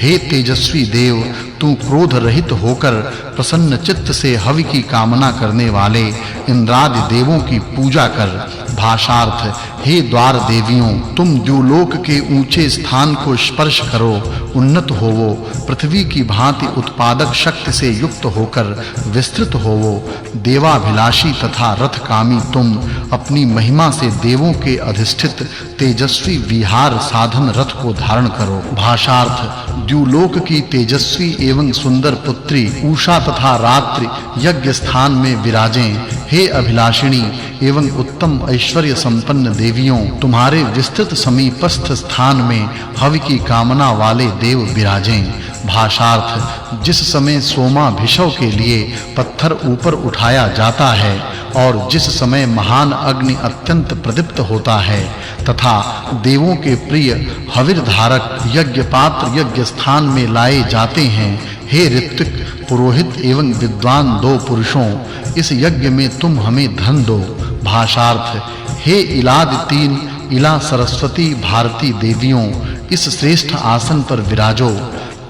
हे तेजस्वी देव, तू क्रोध रहित होकर प्रसन्न चित्त से हवि की कामना करने वाले इंद्रादि देवों की पूजा कर। भाषार्थ हे द्वार देवियों, तुम द्युलोक के ऊंचे स्थान को स्पर्श करो, उन्नत होवो, पृथ्वी की भांति उत्पादक शक्ति से युक्त होकर विस्तृत होवो। देवाभिलाषी तथा रथकामी तुम अपनी महिमा से देवों के अधिष्ठित तेजस्वी विहार साधन रथ को धारण करो। भाषार्थ द्युलोक की तेजस्वी एवं सुंदर पुत्री उषा तथा रात्रि यज्ञ स्थान में विराजें। हे अभिलाषिणी एवं उत्तम ऐश्वर्य संपन्न देवियों, तुम्हारे विस्तृत समीपस्थ स्थान में हवि की कामना वाले देव विराजें। भाषार्थ जिस समय सोमाभिषव के लिए पत्थर ऊपर उठाया जाता है और जिस समय महान अग्नि अत्यंत प्रदीप्त होता है तथा देवों के प्रिय हविर धारक यज्ञ पात्र यज्ञ स्थान में लाए जाते हैं, हे ऋत्विक पुरोहित एवं विद्वान दो पुरुषों, इस यज्ञ में तुम हमें धन दो। भाषार्थ हे इलाद तीन इला सरस्वती भारती देवियों इस श्रेष्ठ आसन पर विराजो।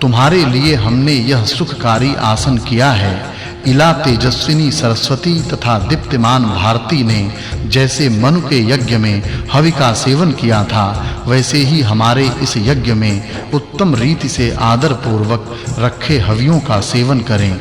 तुम्हारे लिए हमने यह सुखकारी आसन किया है। इला तेजस्विनी सरस्वती तथा दीप्तिमान भारती ने जैसे मनु के यज्ञ में हवि का सेवन किया था, वैसे ही हमारे इस यज्ञ में उत्तम रीति से आदर पूर्वक रखे हवियों का सेवन करें।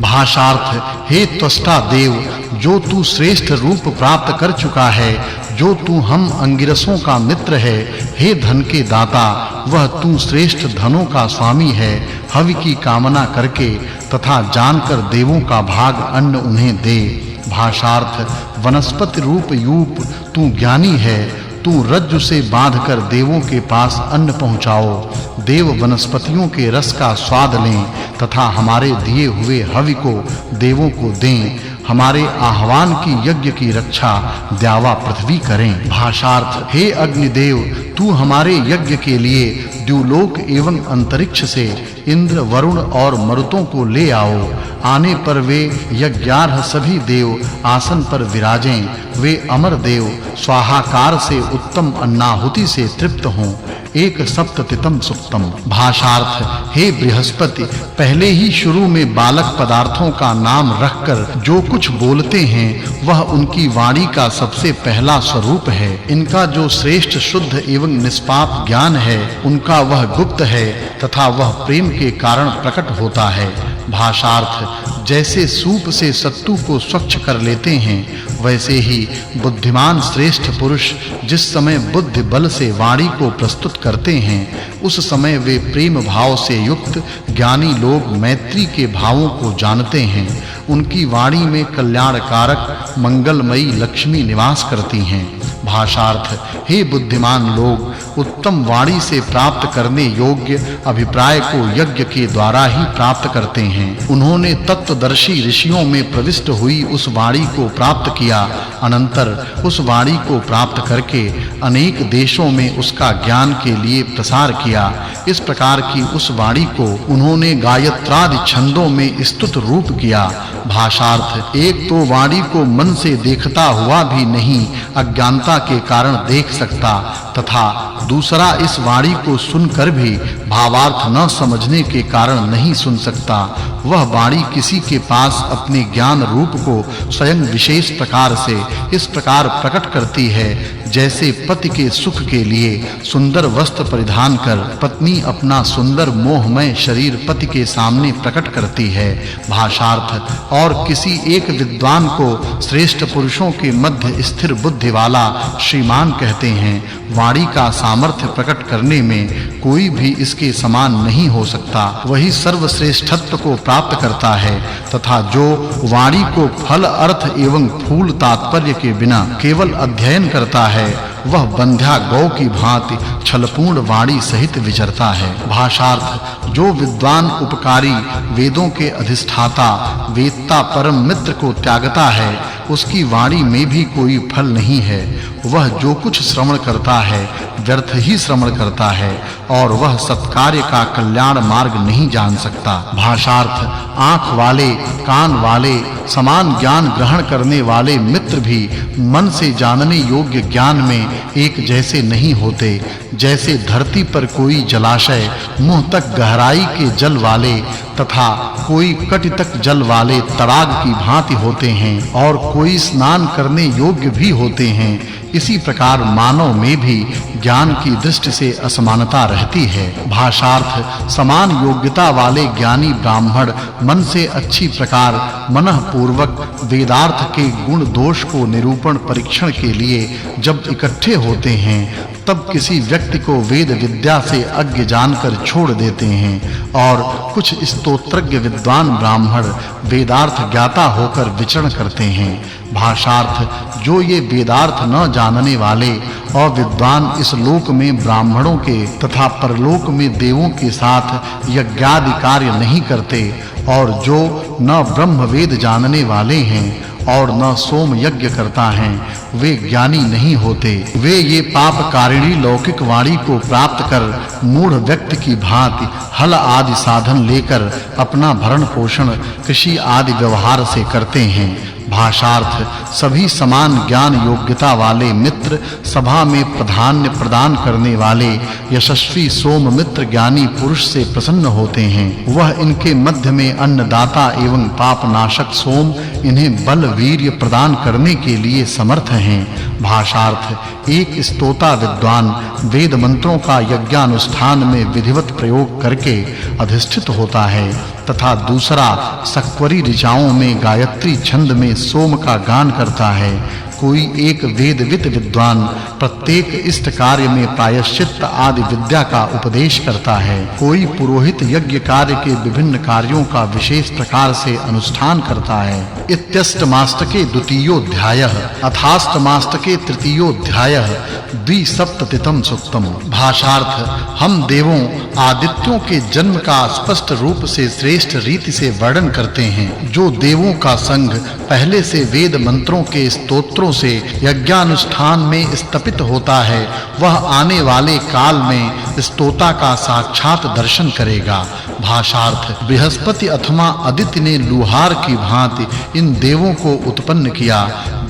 भाषार्थ हे त्वष्टा देव, जो तू श्रेष्ठ रूप प्राप्त कर चुका है, जो तू हम अंगिरसों का मित्र है, हे धन के दाता, वह तू श्रेष्ठ धनों का स्वामी है। हवि की कामना करके तथा जानकर देवों का भाग अन्न उन्हें दे। भाषार्थ वनस्पति रूप यूप तू ज्ञानी है, तू रज्जु से बांधकर देवों के पास अन्न पहुंचाओ। देव वनस्पतियों के रस का स्वाद लें तथा हमारे दिए हुए हवि को देवों को दें। हमारे आह्वान की यज्ञ की रक्षा द्यावा पृथ्वी करें। भाषार्थ हे अग्निदेव, तू हमारे यज्ञ के लिए द्युलोक एवं अंतरिक्ष से इंद्र, वरुण और मरुतों को ले आओ। आने पर वे यज्ञार्ह सभी देव आसन पर विराजें। वे अमर देव स्वाहाकार से उत्तम अन्नाहुति से तृप्त हों। एक सप्ततितम सुक्तम। भाषार्थ हे बृहस्पति, पहले ही शुरू में बालक पदार्थों का नाम रखकर जो कुछ बोलते हैं वह उनकी वाणी का सबसे पहला स्वरूप है। इनका जो श्रेष्ठ शुद्ध एवं निष्पाप ज्ञान है, उनका वह गुप्त है तथा वह प्रेम के कारण प्रकट होता है। भाषार्थ जैसे सूप से सत्तू को स्वच्छ कर लेते हैं, वैसे ही बुद्धिमान श्रेष्ठ पुरुष जिस समय बुद्धि बल से वाणी को प्रस्तुत करते हैं, उस समय वे प्रेम भाव से युक्त ज्ञानी लोग मैत्री के भावों को जानते हैं। उनकी वाणी में कल्याणकारक मंगलमयी लक्ष्मी निवास करती हैं। भाषार्थ हे बुद्धिमान लोग, उत्तम वाणी से प्राप्त करने योग्य अभिप्राय को यज्ञ के द्वारा ही प्राप्त करते हैं। उन्होंने तत्वदर्शी ऋषियों में प्रविष्ट हुई उस वाणी को प्राप्त किया, अनंतर उस वाणी को प्राप्त करके अनेक देशों में उसका ज्ञान के लिए प्रसार किया। इस प्रकार की उस वाणी को उन्होंने गायत्रादि छंदों में स्तुत रूप किया। भाषार्थ एक तो वाणी को मन से देखता हुआ भी नहीं अज्ञानता के कारण देख सकता, तथा दूसरा इस वाणी को सुनकर भी भावार्थ न समझने के कारण नहीं सुन सकता। वह वाणी किसी के पास अपने ज्ञान रूप को स्वयं विशेष प्रकार से इस प्रकार प्रकट करती है, जैसे पति के सुख के लिए सुंदर वस्त्र परिधान कर पत्नी अपना सुंदर मोहमय शरीर पति के सामने प्रकट करती है। भाषार्थ और किसी एक विद्वान को श्रेष्ठ पुरुषों के मध्य स्थिर बुद्धि वाला श्रीमान कहते हैं। वाणी का सामर्थ्य प्रकट करने में कोई भी इसके समान नहीं हो सकता। वही सर्वश्रेष्ठत्व को प्राप्त करता है तथा जो वाणी को फल अर्थ एवं फूल तात्पर्य के बिना केवल अध्ययन करता है, वह बंध्या गौ की भांति छलपूर्ण वाणी सहित विचरता है। भाषार्थ जो विद्वान उपकारी वेदों के अधिष्ठाता वेत्ता परम मित्र को त्यागता है, उसकी वाणी में भी कोई फल नहीं है। वह जो कुछ श्रवण करता है व्यर्थ ही श्रवण करता है और वह सत्कार्य का कल्याण मार्ग नहीं जान सकता। भाषार्थ आंख वाले कान वाले समान ज्ञान ग्रहण करने वाले मित्र भी मन से जानने योग्य ज्ञान में एक जैसे नहीं होते। जैसे धरती पर कोई जलाशय मुंह तक गहराई के जल वाले तथा कोई कटि तक जल वाले तड़ाग की भांति होते हैं और कोई स्नान करने योग्य भी होते हैं, इसी प्रकार मानव में भी ज्ञान की दृष्टि से असमानता रहती है। भाषार्थ समान योग्यता वाले ज्ञानी ब्राह्मण मन से अच्छी प्रकार मनः पूर्वक वेदार्थ के गुण दोष को निरूपण परीक्षण के लिए जब इकट्ठे होते हैं, तब किसी व्यक्ति को वेद विद्या से अज्ञ जानकर छोड़ देते हैं और कुछ स्तोत्रज्ञ विद्वान ब्राह्मण वेदार्थ ज्ञाता होकर विचरण करते हैं। भाषार्थ जो ये वेदार्थ न जानने वाले और विद्वान इस लोक में ब्राह्मणों के तथा परलोक में देवों के साथ यज्ञादि कार्य नहीं करते और जो न ब्रह्म वेद जानने वाले हैं और न सोम यज्ञ करता हैं, वे ज्ञानी नहीं होते। वे ये पापकारिणी लौकिक वाणी को प्राप्त कर मूढ़ व्यक्ति की भांति हल आदि साधन लेकर अपना भरण पोषण कृषि आदि व्यवहार से करते हैं। भाषार्थ सभी समान ज्ञान योग्यता वाले मित्र सभा में प्राधान्य प्रदान करने वाले यशस्वी सोम मित्र ज्ञानी पुरुष से प्रसन्न होते हैं। वह इनके मध्य में अन्नदाता एवं पापनाशक सोम इन्हें बल वीर्य प्रदान करने के लिए समर्थ हैं। भाषार्थ एक स्तोता विद्वान वेद मंत्रों का यज्ञानुष्ठान में विधिवत प्रयोग करके अधिष्ठित होता है तथा दूसरा सक्वरी ऋचाओं में गायत्री छंद में सोम का गान करता है। कोई एक वेदविद विद्वान प्रत्येक इष्ट कार्य में प्रायश्चित्त आदि विद्या का उपदेश करता है। कोई पुरोहित यज्ञ कार्य के विभिन्न कार्यों का विशेष प्रकार से अनुष्ठान करता है। इत्यष्टमाष्टके द्वितीयोऽध्यायः अथाष्टमाष्टके तृतीयोऽध्यायः द्विसप्ततितम सूक्तम। भाषार्थ हम देवों आदित्यों के जन्म का स्पष्ट रूप से श्रेष्ठ रीति से वर्णन करते हैं। जो देवों का संग पहले से वेद मंत्रों के स्तोत्रों से यज्ञानुष्ठान में स्थापित होता है, वह आने वाले काल में स्तोता का साक्षात दर्शन करेगा। भाषार्थ बृहस्पति अथवा अदिति ने लुहार की भांति इन देवों को उत्पन्न किया।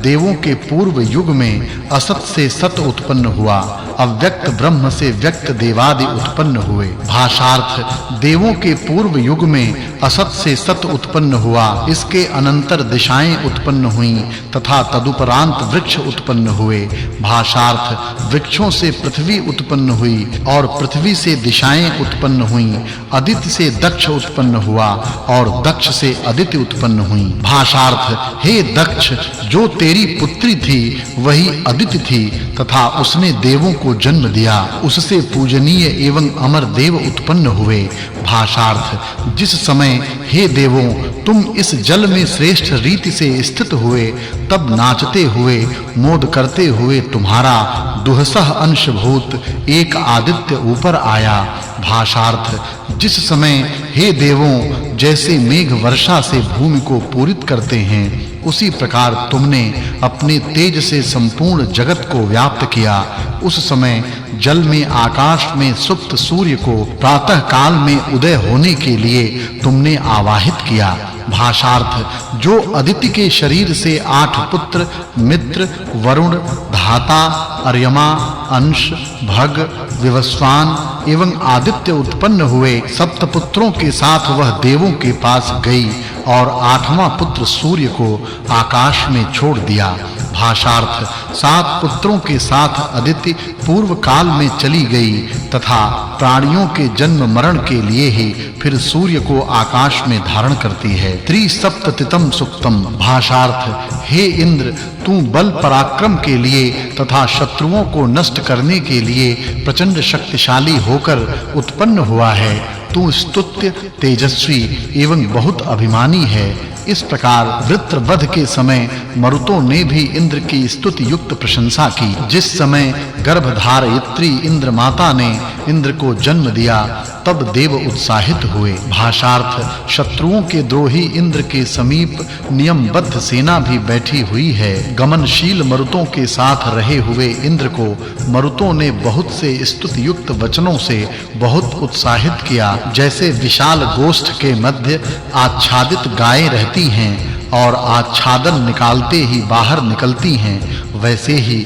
देवों के पूर्व युग में असत से सत उत्पन्न हुआ, अव्यक्त ब्रह्म से व्यक्त देवादि उत्पन्न हुए। भाषार्थ देवों के पूर्व युग में असत से सत उत्पन्न हुआ, इसके अनंतर दिशाएं उत्पन्न हुईं तथा तदुपरांत वृक्ष उत्पन्न हुए। भाषार्थ वृक्षों से पृथ्वी उत्पन्न हुई और पृथ्वी से दिशाएं उत्पन्न हुईं। अदिति से दक्ष उत्पन्न हुआ और दक्ष से अदिति उत्पन्न हुई। भाषार्थ हे दक्ष, जो तेरी पुत्री थी वही अदिति थी तथा उसने देवों को जन्म दिया। उससे पूजनीय एवं अमर देव उत्पन्न हुए। भाषार्थ जिस समय हे देवों तुम इस जल में श्रेष्ठ रीति से स्थित हुए, तब नाचते हुए मोद करते हुए तुम्हारा दुहसह अंशभूत एक आदित्य ऊपर आया। भाषार्थ जिस समय हे देवों जैसे मेघ वर्षा से भूमि को पूरित करते हैं, उसी प्रकार तुमने अपने तेज से संपूर्ण जगत को व्याप्त किया। उस समय जल में आकाश में सुप्त सूर्य को प्रातः काल में उदय होने के लिए तुमने आवाहित किया। भाषार्थ जो अदिति के शरीर से 8 पुत्र मित्र, वरुण, धाता, अर्यमा, अंश, भग, विवस्वान एवं आदित्य उत्पन्न हुए, सप्तपुत्रों के साथ वह देवों के पास गई और 8वां पुत्र सूर्य को आकाश में छोड़ दिया। भाषार्थ 7 पुत्रों के साथ अदिति पूर्व काल में चली गई तथा प्राणियों के जन्म मरण के लिए ही फिर सूर्य को आकाश में धारण करती है। त्रिसप्ततितम सूक्तम। भाषार्थ हे इंद्र, तू बल पराक्रम के लिए तथा शत्रुओं को नष्ट करने के लिए प्रचंड शक्तिशाली होकर उत्पन्न हुआ है। तू स्तुत्य, तेजस्वी एवं बहुत अभिमानी है। इस प्रकार वृत्रवध के समय मरुतों ने भी इंद्र की स्तुति युक्त प्रशंसा की। जिस समय गर्भधारयित्री इंद्र माता ने इंद्र को जन्म दिया, तब देव उत्साहित हुए। भाषार्थ शत्रुओं के द्रोही इंद्र के समीप नियमबद्ध सेना भी बैठी हुई है। गमनशील मरुतों के साथ रहे हुए इंद्र को मरुतों ने बहुत से स्तुति युक्त वचनों से बहुत उत्साहित किया। जैसे विशाल गोष्ठ के मध्य आच्छादित गायें रहती हैं और आच्छादन निकालते ही बाहर निकलती हैं, वैसे ही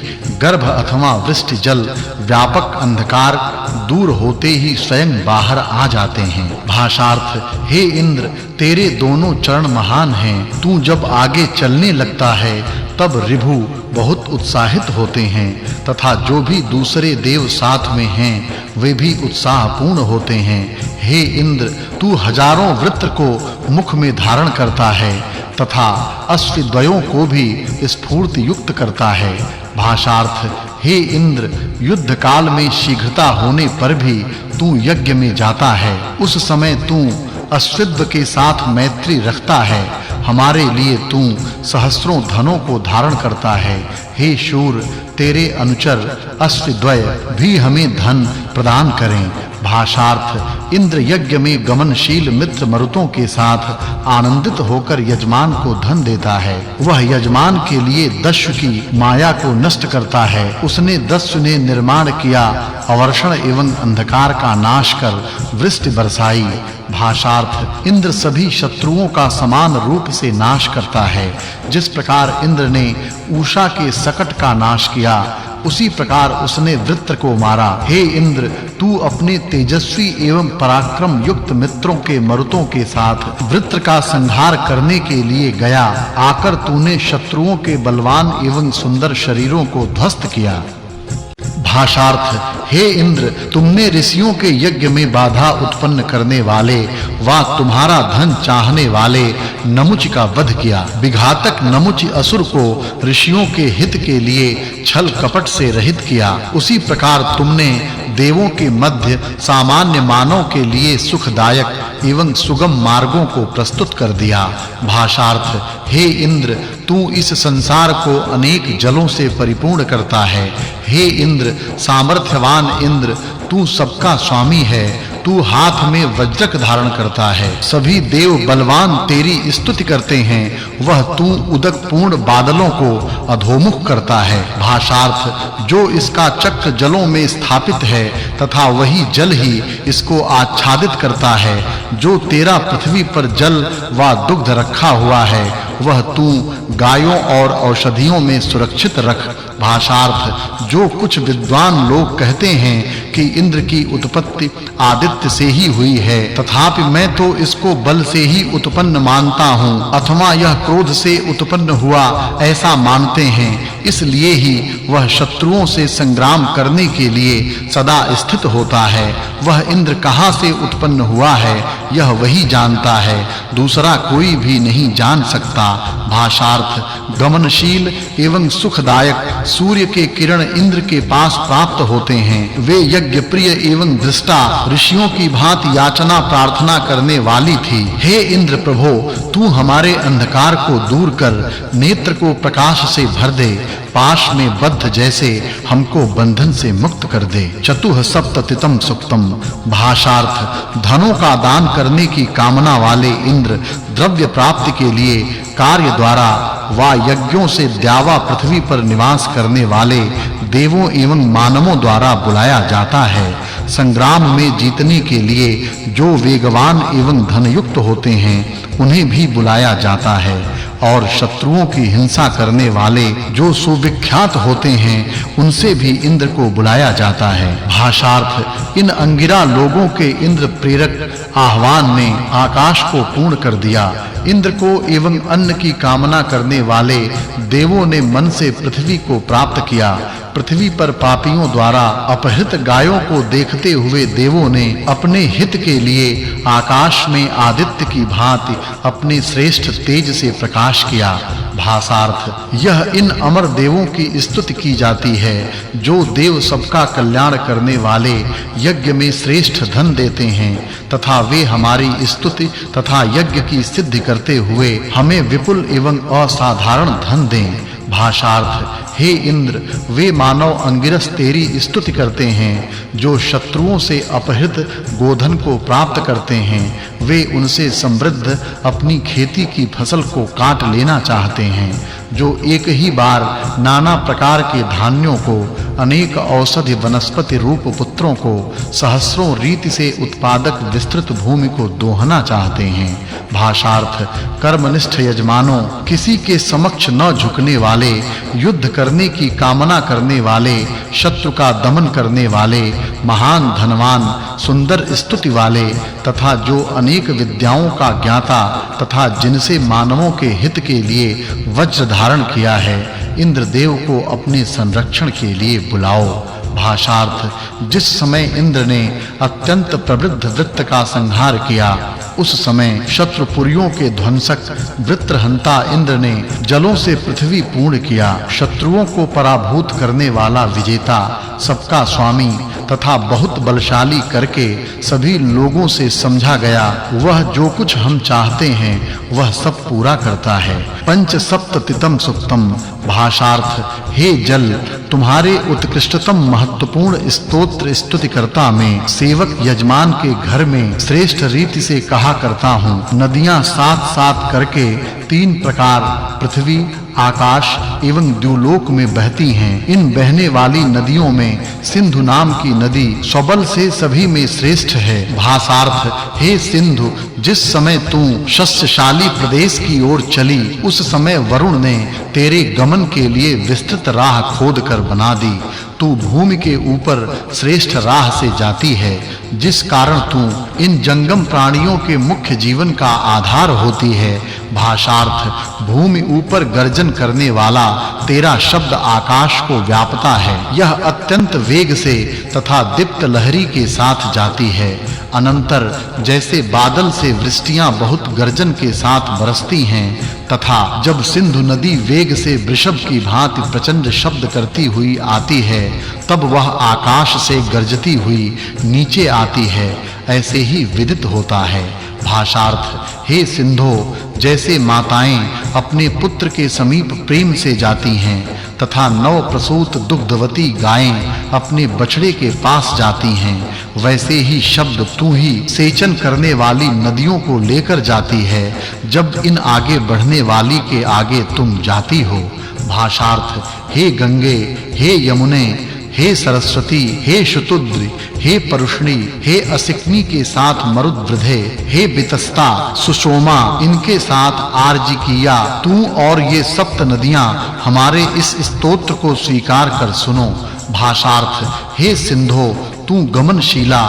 गर्भ अथवा वृष्टि जल व्यापक अंधकार दूर होते ही स्वयं बाहर आ जाते हैं। भाषार्थ हे इंद्र, तेरे दोनों चरण महान हैं। तू जब आगे चलने लगता है तब रिभु बहुत उत्साहित होते हैं तथा जो भी दूसरे देव साथ में हैं वे भी उत्साहपूर्ण होते हैं। हे इंद्र, तू हजारों वृत्र को मुख में धारण करता है तथा अश्वद्वयों को भी स्फूर्ति युक्त करता है। भाषार्थ हे इंद्र, युद्ध काल में शीघ्रता होने पर भी तू यज्ञ में जाता है। उस समय तू अश्वत्थ के साथ मैत्री रखता है। हमारे लिए तू सहस्त्रों धनों को धारण करता है। हे शूर, तेरे अनुचर अश्वद्वय भी हमें धन प्रदान करें। भाषार्थ इंद्र यज्ञ में गमनशील मित्र मरुतों के साथ आनंदित होकर यजमान को धन देता है। वह यजमान के लिए दस्यु की माया को नष्ट करता है। उसने दस्यु ने निर्माण किया अवर्षण एवं अंधकार का नाश कर वृष्टि बरसाई। भाषार्थ इंद्र सभी शत्रुओं का समान रूप से नाश करता है। जिस प्रकार इंद्र ने उषा के सकट का नाश किया, उसी प्रकार उसने वृत्र को मारा। हे इंद्र, तू अपने तेजस्वी एवं पराक्रम युक्त मित्रों के मरुतों के साथ वृत्र का संहार करने के लिए गया। आकर तूने शत्रुओं के बलवान एवं सुंदर शरीरों को ध्वस्त किया। भाषार्थ हे इंद्र, तुमने ऋषियों के यज्ञ में बाधा उत्पन्न करने वाले व तुम्हारा धन चाहने वाले नमुच का वध किया। विघातक नमुच असुर को ऋषियों के हित के लिए छल कपट से रहित किया। उसी प्रकार तुमने देवों के मध्य सामान्य मानव के लिए सुखदायक एवं सुगम मार्गों को प्रस्तुत कर दिया। भाषार्थ हे इंद्र, तू इस संसार को अनेक जलों से परिपूर्ण करता है। हे इंद्र, सामर्थ्यवान इंद्र, तू सबका स्वामी है। तू हाथ में वज्रक धारण करता है। सभी देव बलवान तेरी स्तुति करते हैं। वह तू उदक पूर्ण बादलों को अधोमुख करता है। भाषार्थ जो इसका चक्र जलों में स्थापित है तथा वही जल ही इसको आच्छादित करता है। जो तेरा पृथ्वी पर जल व दुग्ध रखा हुआ है, वह तू गायों और औषधियों में सुरक्षित रख। भाषार्थ जो कुछ विद्वान लोग कहते हैं कि इंद्र की उत्पत्ति आदित्य से ही हुई है, तथापि मैं तो इसको बल से ही उत्पन्न मानता हूँ, अथवा यह क्रोध से उत्पन्न हुआ ऐसा मानते हैं। इसलिए ही वह शत्रुओं से संग्राम करने के लिए सदा स्थित होता है। वह इंद्र कहाँ से उत्पन्न हुआ है, यह वही जानता है, दूसरा कोई भी नहीं जान सकता। भाषार्थ गमनशील एवं सुखदायक सूर्य के किरण इंद्र के पास प्राप्त होते हैं। वे यज्ञ प्रिय एवं दृष्टा ऋषियों की भांति याचना प्रार्थना करने वाली थी। हे इंद्र प्रभो, तू हमारे अंधकार को दूर कर नेत्र को प्रकाश से भर दे। पाश में बद्ध जैसे हमको बंधन से मुक्त कर दे। चतुः सप्ततितम सुक्तम। भाषार्थ धनों का दान करने की कामना वाले इंद्र द्रव्य प्राप्ति के लिए कार्य द्वारा व यज्ञों से द्यावा पृथ्वी पर निवास करने वाले देवों एवं मानवों द्वारा बुलाया जाता है। संग्राम में जीतने के लिए जो वेगवान एवं धनयुक्त होते हैं, उन्हें भी बुलाया जाता है। और शत्रुओं की हिंसा करने वाले जो सुविख्यात होते हैं, उनसे भी इंद्र को बुलाया जाता है। भाषार्थ इन अंगिरा लोगों के इंद्र प्रेरक आह्वान ने आकाश को पूर्ण कर दिया। इंद्र को एवं अन्न की कामना करने वाले देवों ने मन से पृथ्वी को प्राप्त किया। पृथ्वी पर पापियों द्वारा अपहृत गायों को देखते हुए देवों ने अपने हित के लिए आकाश में आदित्य की भांति अपने श्रेष्ठ तेज से प्रकाश किया। भाषार्थ यह इन अमर देवों की स्तुति की जाती है, जो देव सबका कल्याण करने वाले यज्ञ में श्रेष्ठ धन देते हैं, तथा वे हमारी स्तुति तथा यज्ञ की सिद्धि करते हुए हमें विपुल एवं असाधारण धन दें। भाषार्थ हे इंद्र, वे मानव अंगिरस तेरी स्तुति करते हैं, जो शत्रुओं से अपहृत गोधन को प्राप्त करते हैं। वे उनसे समृद्ध अपनी खेती की फसल को काट लेना चाहते हैं, जो एक ही बार नाना प्रकार के धान्यों को, अनेक औषधि वनस्पति रूप पुत्रों को, सहस्रों रीति से उत्पादक विस्तृत भूमि को दोहना चाहते हैं। भाषार्थ कर्मनिष्ठ यजमानों, किसी के समक्ष न झुकने वाले, युद्ध करने की कामना करने वाले, शत्रु का दमन करने वाले, महान धनवान, सुंदर स्तुति वाले तथा जो अनेक विद्याओं का ज्ञाता तथा जिनसे मानवों के हित के लिए वज्र धारण किया है, इंद्रदेव को अपने संरक्षण के लिए बुलाओ। भाषार्थ जिस समय इंद्र ने अत्यंत प्रवृद्ध वृत्त का संहार किया, उस समय शत्रुपुरियों के ध्वंसक वृत्रहंता इंद्र ने जलों से पृथ्वी पूर्ण किया। शत्रुओं को पराभूत करने वाला विजेता, सबका स्वामी तथा बहुत बलशाली करके सभी लोगों से समझा गया, वह जो कुछ हम चाहते हैं वह सब पूरा करता है। पंच सप्ततितम सुक्तम। भाषार्थ, हे जल, तुम्हारे उत्कृष्टतम महत्वपूर्ण स्तोत्र स्तुतिकर्ता में सेवक यजमान के घर में श्रेष्ठ रीति से कहा करता हूँ। नदियां साथ-साथ करके तीन प्रकार पृथ्वी, आकाश एवं द्युलोक में बहती हैं। इन बहने वाली नदियों में सिंधु नाम की नदी स्वबल से सभी में श्रेष्ठ है। भाषार्थ, हे सिंधु, जिस समय तू शस्यशाली प्रदेश की ओर चली, उस समय वरुण ने तेरे गमन के लिए विस्तृत राह खोदकर बना दी। तू भूमि के ऊपर श्रेष्ठ राह से जाती है, जिस कारण तू इन जंगम प्राणियों के मुख्य जीवन का आधार होती है। भाषार्थ, भूमि ऊपर गर्जन करने वाला तेरा शब्द आकाश को व्यापता है। यह अत्यंत वेग से तथा दीप्त लहरी के साथ जाती है। अनंतर जैसे बादल से वृष्टियां बहुत गर्जन के साथ बरसती हैं, तथा जब सिंधु नदी वेग से वृषभ की भांति प्रचंड शब्द करती हुई आती है, तब वह आकाश से गर्जती हुई नीचे आती है, ऐसे ही विदित होता है। भाषार्थ, हे सिंधो, जैसे माताएं अपने पुत्र के समीप प्रेम से जाती हैं तथा नव प्रसूत दुग्धवती गायें अपने बछड़े के पास जाती हैं, वैसे ही शब्द तू ही सेचन करने वाली नदियों को लेकर जाती है, जब इन आगे बढ़ने वाली के आगे तुम जाती हो। भाषार्थ, हे गंगे, हे यमुने, हे सरस्वती, हे शुतुद्रि, हे परुष्णी, हे असिक्नी के साथ मरुद्वृधे, हे बितस्ता, सुषोमा, इनके साथ आर्जिकिया, तू और ये सप्त नदियां हमारे इस स्तोत्र को स्वीकार कर सुनो। भाषार्थ, हे सिंधो, तू गमनशीला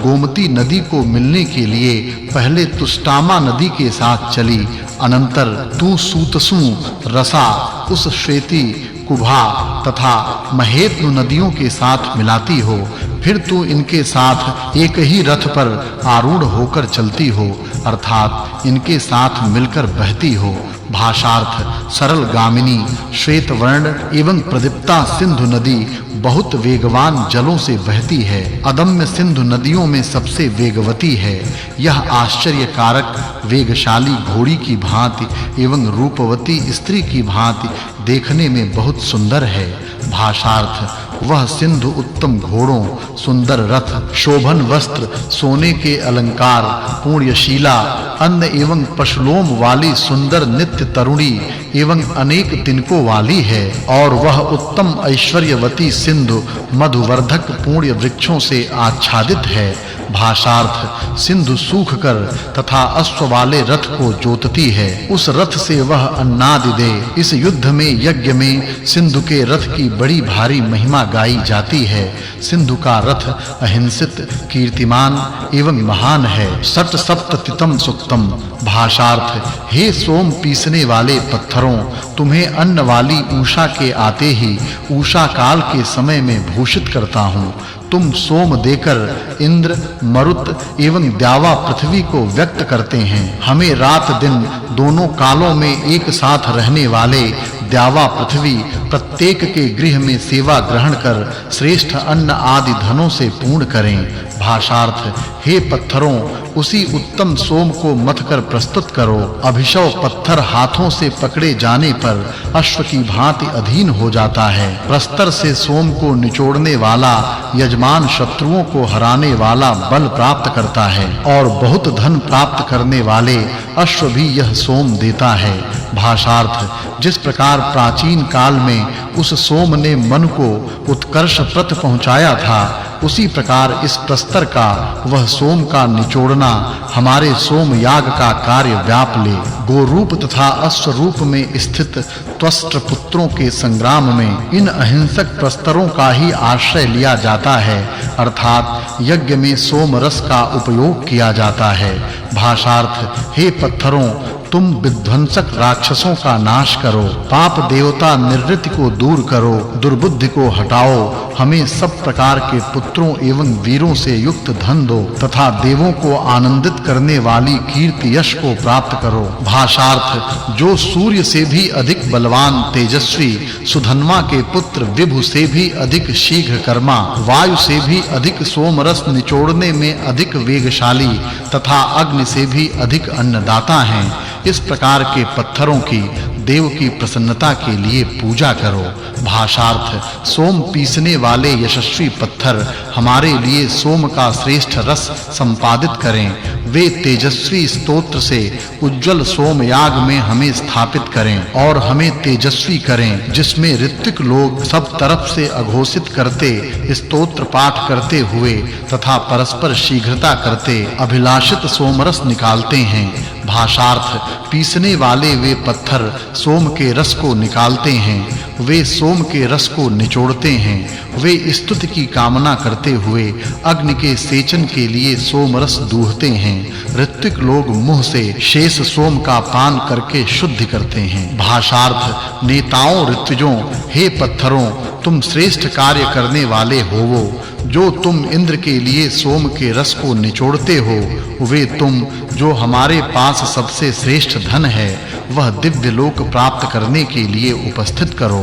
गोमती नदी को मिलने के लिए पहले तुष्टामा नदी के साथ चली, अनंतर तू सूतसु, रसा, उस श्वेती, कुभा तथा महेत्नु नदियों के साथ मिलाती हो। फिर तू इनके साथ एक ही रथ पर आरूढ़ होकर चलती हो, अर्थात इनके साथ मिलकर बहती हो। भाषार्थ, सरल गामिनी, श्वेत वर्ण एवं प्रदीप्ता सिंधु नदी बहुत वेगवान जलों से बहती है। अदम्य सिंधु नदियों में सबसे वेगवती है। यह आश्चर्यकारक वेगशाली घोड़ी की भांति एवं रूपवती स्त्री की भांति देखने में बहुत सुंदर है। भाषार्थ, वह सिंधु उत्तम घोड़ों, सुंदर रथ, शोभन वस्त्र, सोने के अलंकार, पुण्यशीला, अन्न एवं पशुलोम वाली सुंदर नित्य तरुणी एवं अनेक तिनकों वाली है। और वह उत्तम ऐश्वर्यवती सिंधु मधुवर्धक पुण्य वृक्षों से आच्छादित है। भाषार्थ, सिंधु सूख कर तथा अश्व वाले रथ को जोतती है, उस रथ से वह अन्नादि दे। इस युद्ध में यज्ञ में सिंधु के रथ की बड़ी भारी महिमा गाई जाती है। सिंधु का रथ अहिंसित, कीर्तिमान एवं महान है। सट सप्ततितम सुक्तम। भाषार्थ, हे सोम पीसने वाले पत्थरों, तुम्हें अन्न वाली उषा के आते ही उषा काल के समय में भूषित करता हूँ। तुम सोम देकर इंद्र, मरुत एवं द्यावा पृथ्वी को व्यक्त करते हैं। हमें रात दिन दोनों कालों में एक साथ रहने वाले द्यावा पृथ्वी प्रत्येक के गृह में सेवा ग्रहण कर श्रेष्ठ अन्न आदि धनों से पूर्ण करें। भाषार्थ, हे पत्थरों, उसी उत्तम सोम को मथकर प्रस्तुत करो। अभिशव पत्थर हाथों से पकड़े जाने पर अश्व की भांति अधीन हो जाता है। प्रस्तर से सोम को निचोड़ने वाला यजमान शत्रुओं को हराने वाला बल प्राप्त करता है, और बहुत धन प्राप्त करने वाले अश्व भी यह सोम देता है। भाषार्थ, जिस प्रकार प्राचीन काल में उस सोम ने मन को उत्कर्ष प्रत पहुंचाया था, उसी प्रकार इस प्रस्तर का वह सोम का निचोड़ना हमारे सोम याग का कार्य व्याप ले। गोरूप तथा अश्वरूप में स्थित त्वष्ट पुत्रों के संग्राम में इन अहिंसक प्रस्तरों का ही आश्रय लिया जाता है, अर्थात यज्ञ में सोम रस का उपयोग किया जाता है। भाषार्थ, हे पत्थरों, तुम विध्वंसक राक्षसों का नाश करो, पाप देवता निर्वृत्ति को दूर करो, दुर्बुद्धि को हटाओ, हमें सब प्रकार के पुत्रों एवं वीरों से युक्त धन दो तथा देवों को आनंदित करने वाली कीर्ति यश को प्राप्त करो। भाषार्थ, जो सूर्य से भी अधिक बलवान तेजस्वी, सुधन्वा के पुत्र विभु से भी अधिक शीघ्र कर्मा, वायु से भी अधिक सोमरस निचोड़ने में अधिक वेगशाली तथा अग्नि से भी अधिक अन्नदाता हैं, इस प्रकार के पत्थरों की देव की प्रसन्नता के लिए पूजा करो। भाषार्थ, सोम पीसने वाले यशस्वी पत्थर हमारे लिए सोम का श्रेष्ठ रस संपादित करें, वे तेजस्वी स्तोत्र से उज्जवल सोम याग में हमें स्थापित करें और हमें तेजस्वी करें, जिसमें ऋत्विक लोग सब तरफ से अघोषित करते स्तोत्र पाठ करते हुए तथा परस्पर शीघ्रता करते अभिलाषित सोमरस निकालते हैं। भाषार्थ, पीसने वाले वे पत्थर सोम के रस को निकालते हैं, वे सोम के रस को निचोड़ते हैं, वे स्तुति की कामना करते हुए अग्नि के सेचन के लिए सोम रस दूहते हैं। ऋत्विक लोग मुंह से शेष सोम का पान करके शुद्ध करते हैं। भाषार्थ, नेताओं ऋत्विजों, हे पत्थरों, तुम श्रेष्ठ कार्य करने वाले होवो, जो तुम इंद्र के लिए सोम के रस को निचोड़ते हो, वे तुम जो हमारे पास सबसे श्रेष्ठ धन है वह दिव्य लोक प्राप्त करने के लिए उपस्थित करो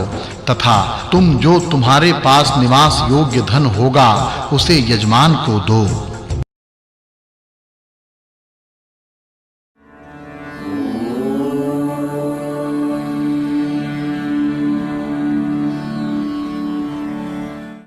तथा तुम जो तुम्हारे पास निवास योग्य धन होगा उसे यजमान को दो।